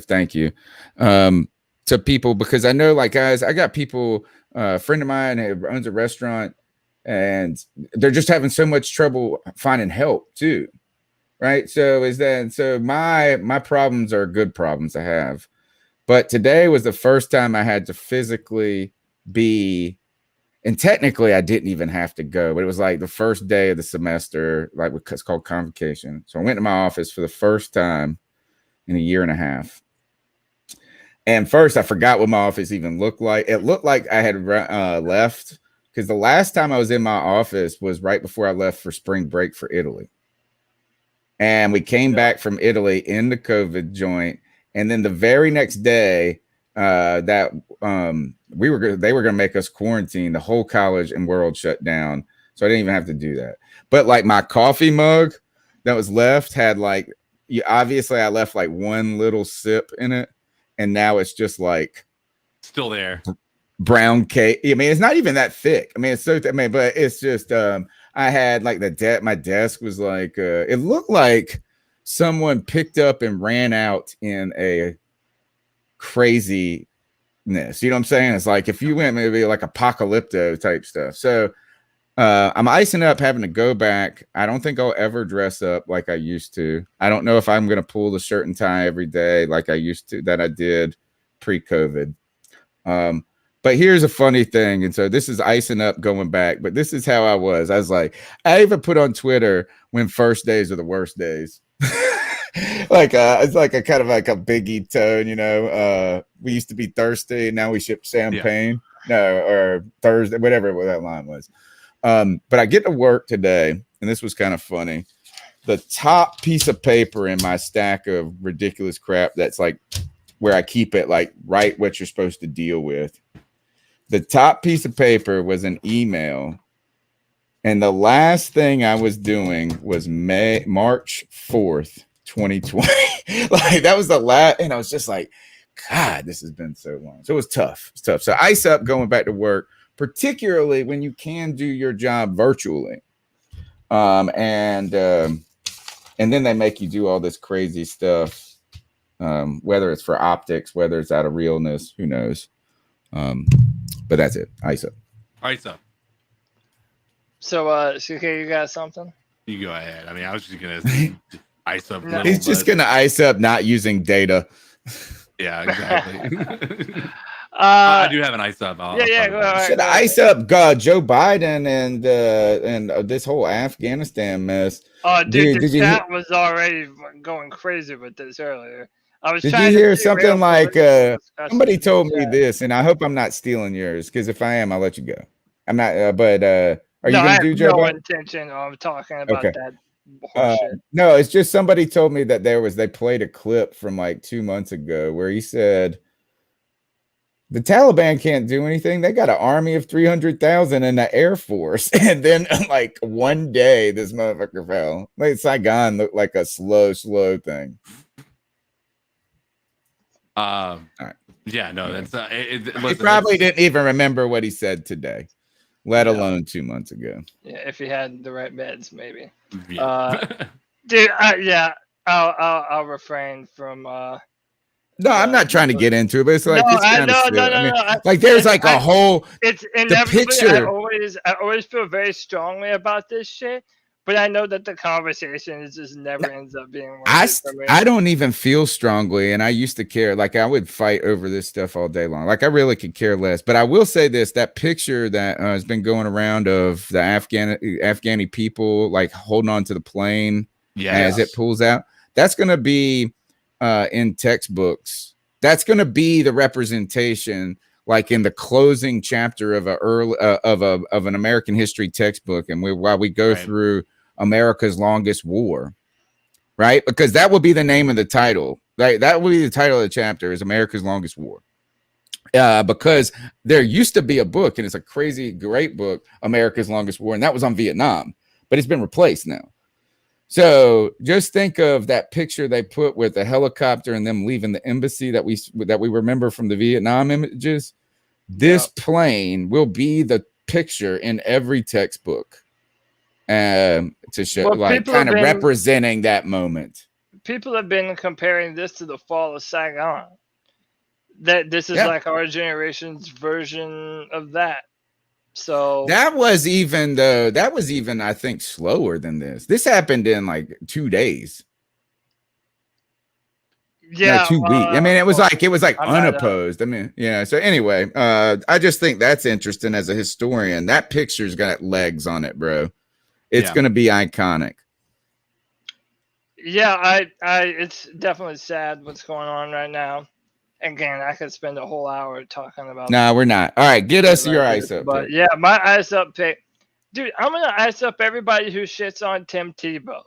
Thank you. To people, because I know, like, guys, I got people, a friend of mine who owns a restaurant, and they're just having so much trouble finding help too. Right. So my problems are good problems to have. But today was the first time I had to physically be, and technically I didn't even have to go, but it was like the first day of the semester, like it's called convocation. So I went to my office for the first time in a year and a half. And first I forgot what my office even looked like. It looked like I had left, because the last time I was in my office was right before I left for spring break for Italy. And we came back from Italy in the COVID joint. And then the very next day they were going to make us quarantine. The whole college and world shut down. So I didn't even have to do that. But like my coffee mug that was left had like, obviously I left like one little sip in it. And now it's just like still there. Brown cake. I mean, it's not even that thick. I mean, it's so but it's just I had like my desk was like it looked like someone picked up and ran out in a craziness. You know what I'm saying? It's like if you went maybe like apocalypto type stuff. So I'm icing up having to go back. I don't think I'll ever dress up like I used to. I don't know if I'm going to pull the shirt and tie every day like I used to, that I did pre-COVID. But here's a funny thing. And so this is icing up going back, but this is how I was. I was like, I even put on Twitter when first days are the worst days. Like it's like a kind of like a Biggie tone, you know. We used to be thirsty, now we ship champagne. No, or Thursday, whatever that line was. But I get to work today, and this was kind of funny. The top piece of paper in my stack of ridiculous crap that's like where I keep it, like write what you're supposed to deal with. The top piece of paper was an email. And the last thing I was doing was March 4th, 2020. Like that was the last, and I was just like, God, this has been so long. So it was tough. It's tough. So ice up going back to work, particularly when you can do your job virtually. And then they make you do all this crazy stuff, whether it's for optics, whether it's out of realness, who knows. But that's it. Ice up. Ice up. So, CK, you got something? You go ahead. I mean, I was just going to ice up. No. He's just going to ice up not using data. Yeah, exactly. I do have an ice up. Go ahead. Should ice up Joe Biden and this whole Afghanistan mess. Oh, dude, the chat was already going crazy with this earlier. I was. Did you hear something like somebody told me this, and I hope I'm not stealing yours, because if I am, I'll let you go. I'm not. But are you going to do Joe Biden? Intention of talking about that bullshit. No, it's just somebody told me that they played a clip from like 2 months ago where he said the Taliban can't do anything. They got an army of 300,000 in the Air Force. And then like one day this motherfucker fell. Like Saigon looked like a slow thing. All right. Yeah, no, that's he probably didn't even remember what he said today, let alone 2 months ago. Yeah, if he had the right meds, maybe. Yeah. Dude, I'll refrain from. No, I'm not trying to get into it, but it's like no. Like there's like a whole. It's inevitably. Picture. I always feel very strongly about this shit, But I know that the conversation is just never ends up being worth it for me. I don't even feel strongly, and I used to care. Like I would fight over this stuff all day long. Like I really could care less. But I will say this: that picture that has been going around of the Afghani people like holding on to the plane as it pulls out. That's going to be in textbooks. That's going to be the representation, like in the closing chapter of an American history textbook, and while we go through America's longest war, right? Because that will be the name of the title. Right? That will be the title of the chapter is America's Longest War. Because there used to be a book, and it's a crazy great book, America's Longest War, and that was on Vietnam, but it's been replaced now. So just think of that picture they put with the helicopter and them leaving the embassy that we remember from the Vietnam images. This plane will be the picture in every textbook. To show, like, kind of representing that moment. People have been comparing this to the fall of Saigon. That this is like our generation's version of that. So that was even I think slower than this. This happened in like 2 days. Yeah, no, 2 weeks. I mean, it was like unopposed. I mean, yeah. So anyway, I just think that's interesting as a historian. That picture's got legs on it, bro. It's going to be iconic. Yeah, it's definitely sad what's going on right now. Again, I could spend a whole hour talking about. No, we're not. All right, get us your ice up. But yeah, my ice up pick, dude. I'm gonna ice up everybody who shits on Tim Tebow.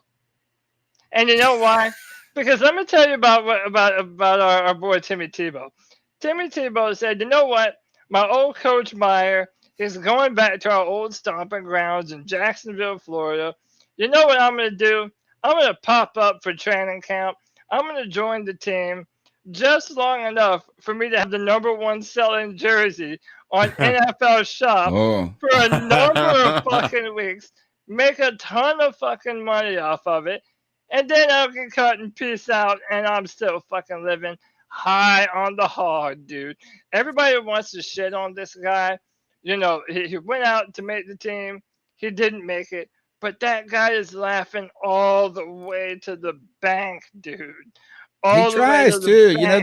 And you know why? Because let me tell you about our boy Timmy Tebow. Timmy Tebow said, "You know what? My old coach Meyer is going back to our old stomping grounds in Jacksonville, Florida. You know what I'm going to do? I'm going to pop up for training camp. I'm going to join the team just long enough for me to have the #1 selling jersey on NFL Shop for a number of fucking weeks, make a ton of fucking money off of it, and then I'll get cut and peace out, and I'm still fucking living high on the hog, dude." Everybody wants to shit on this guy. You know, he went out to make the team. He didn't make it. But that guy is laughing all the way to the bank, dude. He tries to. You know,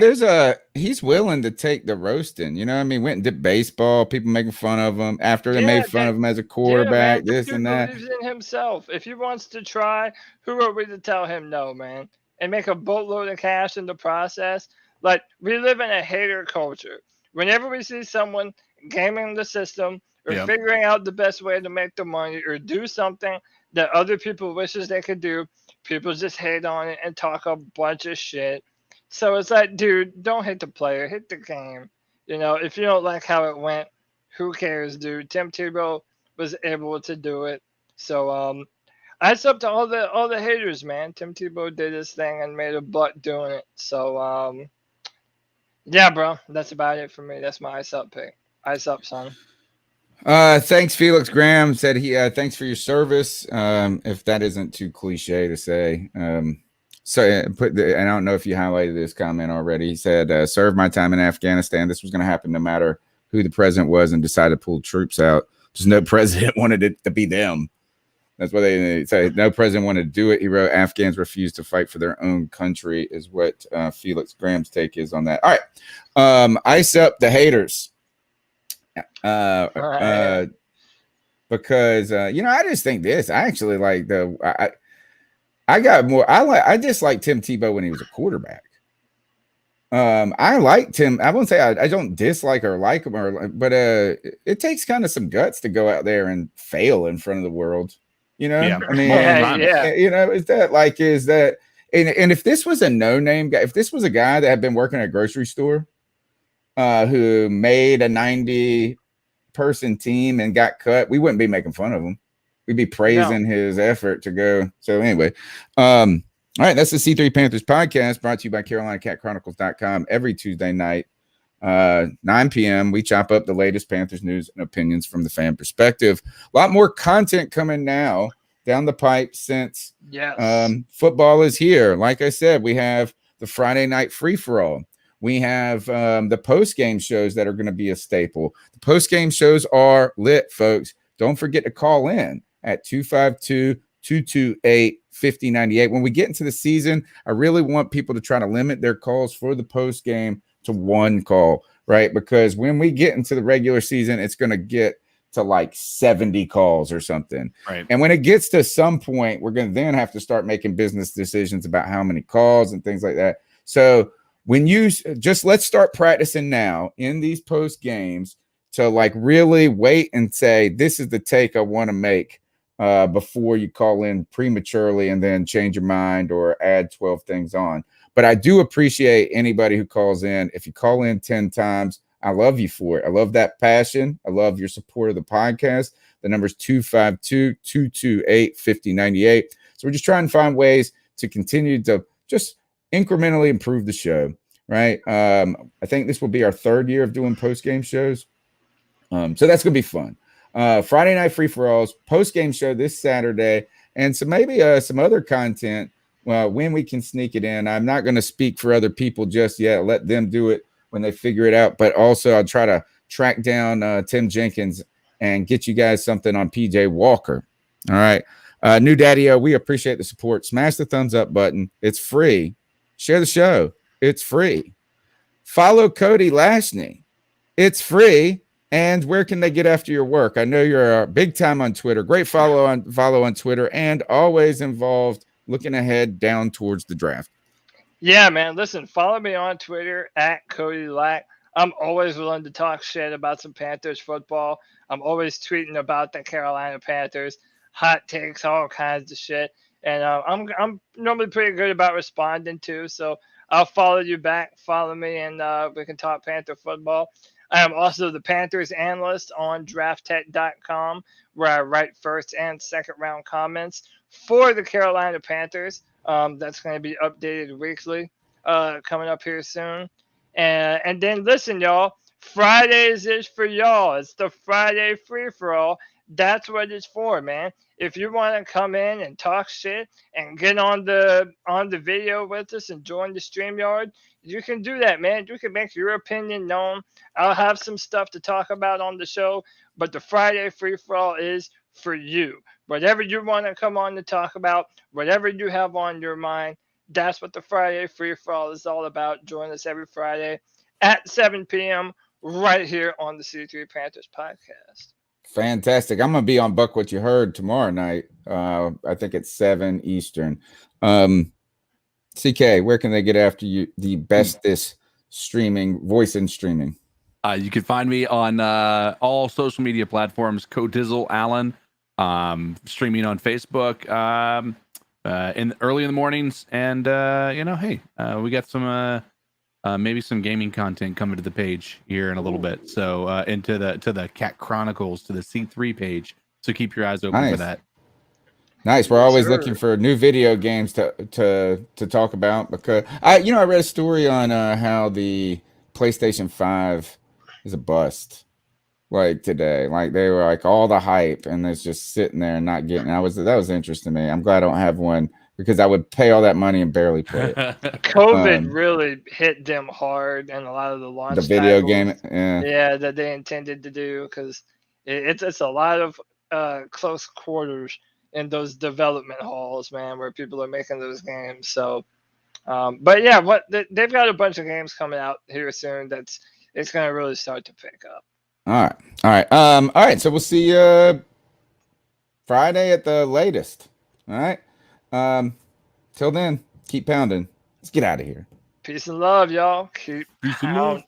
he's willing to take the roasting. You know what I mean? Went and did baseball. People making fun of him after they made fun of him as a quarterback, this and that. He believes in himself. If he wants to try, who are we to tell him no, man? And make a boatload of cash in the process? Like, we live in a hater culture. Whenever we see someone gaming the system or figuring out the best way to make the money or do something that other people wishes they could do, people just hate on it and talk a bunch of shit. So it's like, dude, don't hate the player, hit the game. You know, if you don't like how it went, who cares, dude? Tim Tebow was able to do it. So it's up to all the haters, man. Tim Tebow did his thing and made a butt doing it. So yeah, bro, that's about it for me. That's my ice up pick. Ice up, son. Thanks, Felix Graham said thanks for your service. If that isn't too cliche to say, and I don't know if you highlighted this comment already. He said, served my time in Afghanistan. This was going to happen no matter who the president was, and decided to pull troops out. Just no president wanted it to be them. That's why they say no president wanted to do it. He wrote, Afghans refused to fight for their own country is what Felix Graham's take is on that. All right. Ice up the haters. Because you know, I just think this. I actually like I dislike Tim Tebow when he was a quarterback. I liked him. I won't say I don't dislike or like him, but it takes kind of some guts to go out there and fail in front of the world. You know, I mean, you know, is that and if this was a no-name guy, if this was a guy that had been working at a grocery store, who made a 90-person team and got cut, we wouldn't be making fun of him. We'd be praising his effort to go. So anyway, all right, that's the C3 Panthers podcast brought to you by CarolinaCatChronicles.com every Tuesday night, 9 p.m. We chop up the latest Panthers news and opinions from the fan perspective. A lot more content coming now down the pipe since football is here. Like I said, we have the Friday night free-for-all. We have the post-game shows that are going to be a staple. The post-game shows are lit, folks. Don't forget to call in at 228-5098. When we get into the season, I really want people to try to limit their calls for the post game to one call, right? Because when we get into the regular season, it's going to get to like 70 calls or something. Right. And when it gets to some point, we're going to then have to start making business decisions about how many calls and things like that. So when you just let's start practicing now in these post games to like really wait and say, this is the take I want to make before you call in prematurely and then change your mind or add 12 things on. But I do appreciate anybody who calls in. If you call in 10 times, I love you for it. I love that passion. I love your support of the podcast. The number is 252-228-5098. So we're just trying to find ways to continue to just incrementally improve the show, right? I think this will be our third year of doing post-game shows. So that's going to be fun. Friday night free-for-alls, post-game show this Saturday, and so maybe some other content when we can sneak it in. I'm not going to speak for other people just yet. Let them do it when they figure it out. But also I'll try to track down Tim Jenkins and get you guys something on PJ Walker. All right. New Daddy-O, we appreciate the support. Smash the thumbs up button. It's free. Share the show. It's free. Follow Cody Lashney. It's free. And where can they get after your work? I know you're big time on Twitter. Great follow on Twitter and always involved looking ahead down towards the draft. Yeah, man. Listen, follow me on Twitter at Cody Lack. I'm always willing to talk shit about some Panthers football. I'm always tweeting about the Carolina Panthers, hot takes, all kinds of shit. And I'm normally pretty good about responding too. So I'll follow you back, follow me, and we can talk Panther football. I am also the Panthers analyst on drafttech.com, where I write first and second round comments for the Carolina Panthers. That's going to be updated weekly coming up here soon. And then listen, y'all, Fridays is for y'all. It's the Friday free-for-all. That's what it's for, man. If you want to come in and talk shit and get on the video with us and join the StreamYard, you can do that, man. You can make your opinion known. I'll have some stuff to talk about on the show, but the Friday free-for-all is for you. Whatever you want to come on to talk about, whatever you have on your mind, that's what the Friday free-for-all is all about. Join us every Friday at 7 p.m. right here on the C3 Panthers podcast. Fantastic. I'm going to be on Buck What You Heard tomorrow night. I think it's 7 Eastern. CK, where can they get after you? The bestest streaming, voice and streaming. You can find me on all social media platforms. Codizzle Allen, streaming on Facebook early in the mornings. And hey, we got some maybe some gaming content coming to the page here in a little bit. So into the Cat Chronicles, to the C3 page. So keep your eyes open for that. Nice. We're always looking for new video games to talk about, because I read a story on how the PlayStation 5 is a bust. Like today, like they were like all the hype and it's just sitting there and not getting. That was interesting to me. I'm glad I don't have one, because I would pay all that money and barely play it. COVID really hit them hard, and a lot of the launch the video titles, game, that they intended to do, because it's a lot of close quarters in those development halls, man, where people are making those games. So, but yeah, they've got a bunch of games coming out here soon. It's going to really start to pick up. All right. So we'll see you Friday at the latest. All right. Till then, keep pounding. Let's get out of here. Peace and love, y'all. Keep pounding.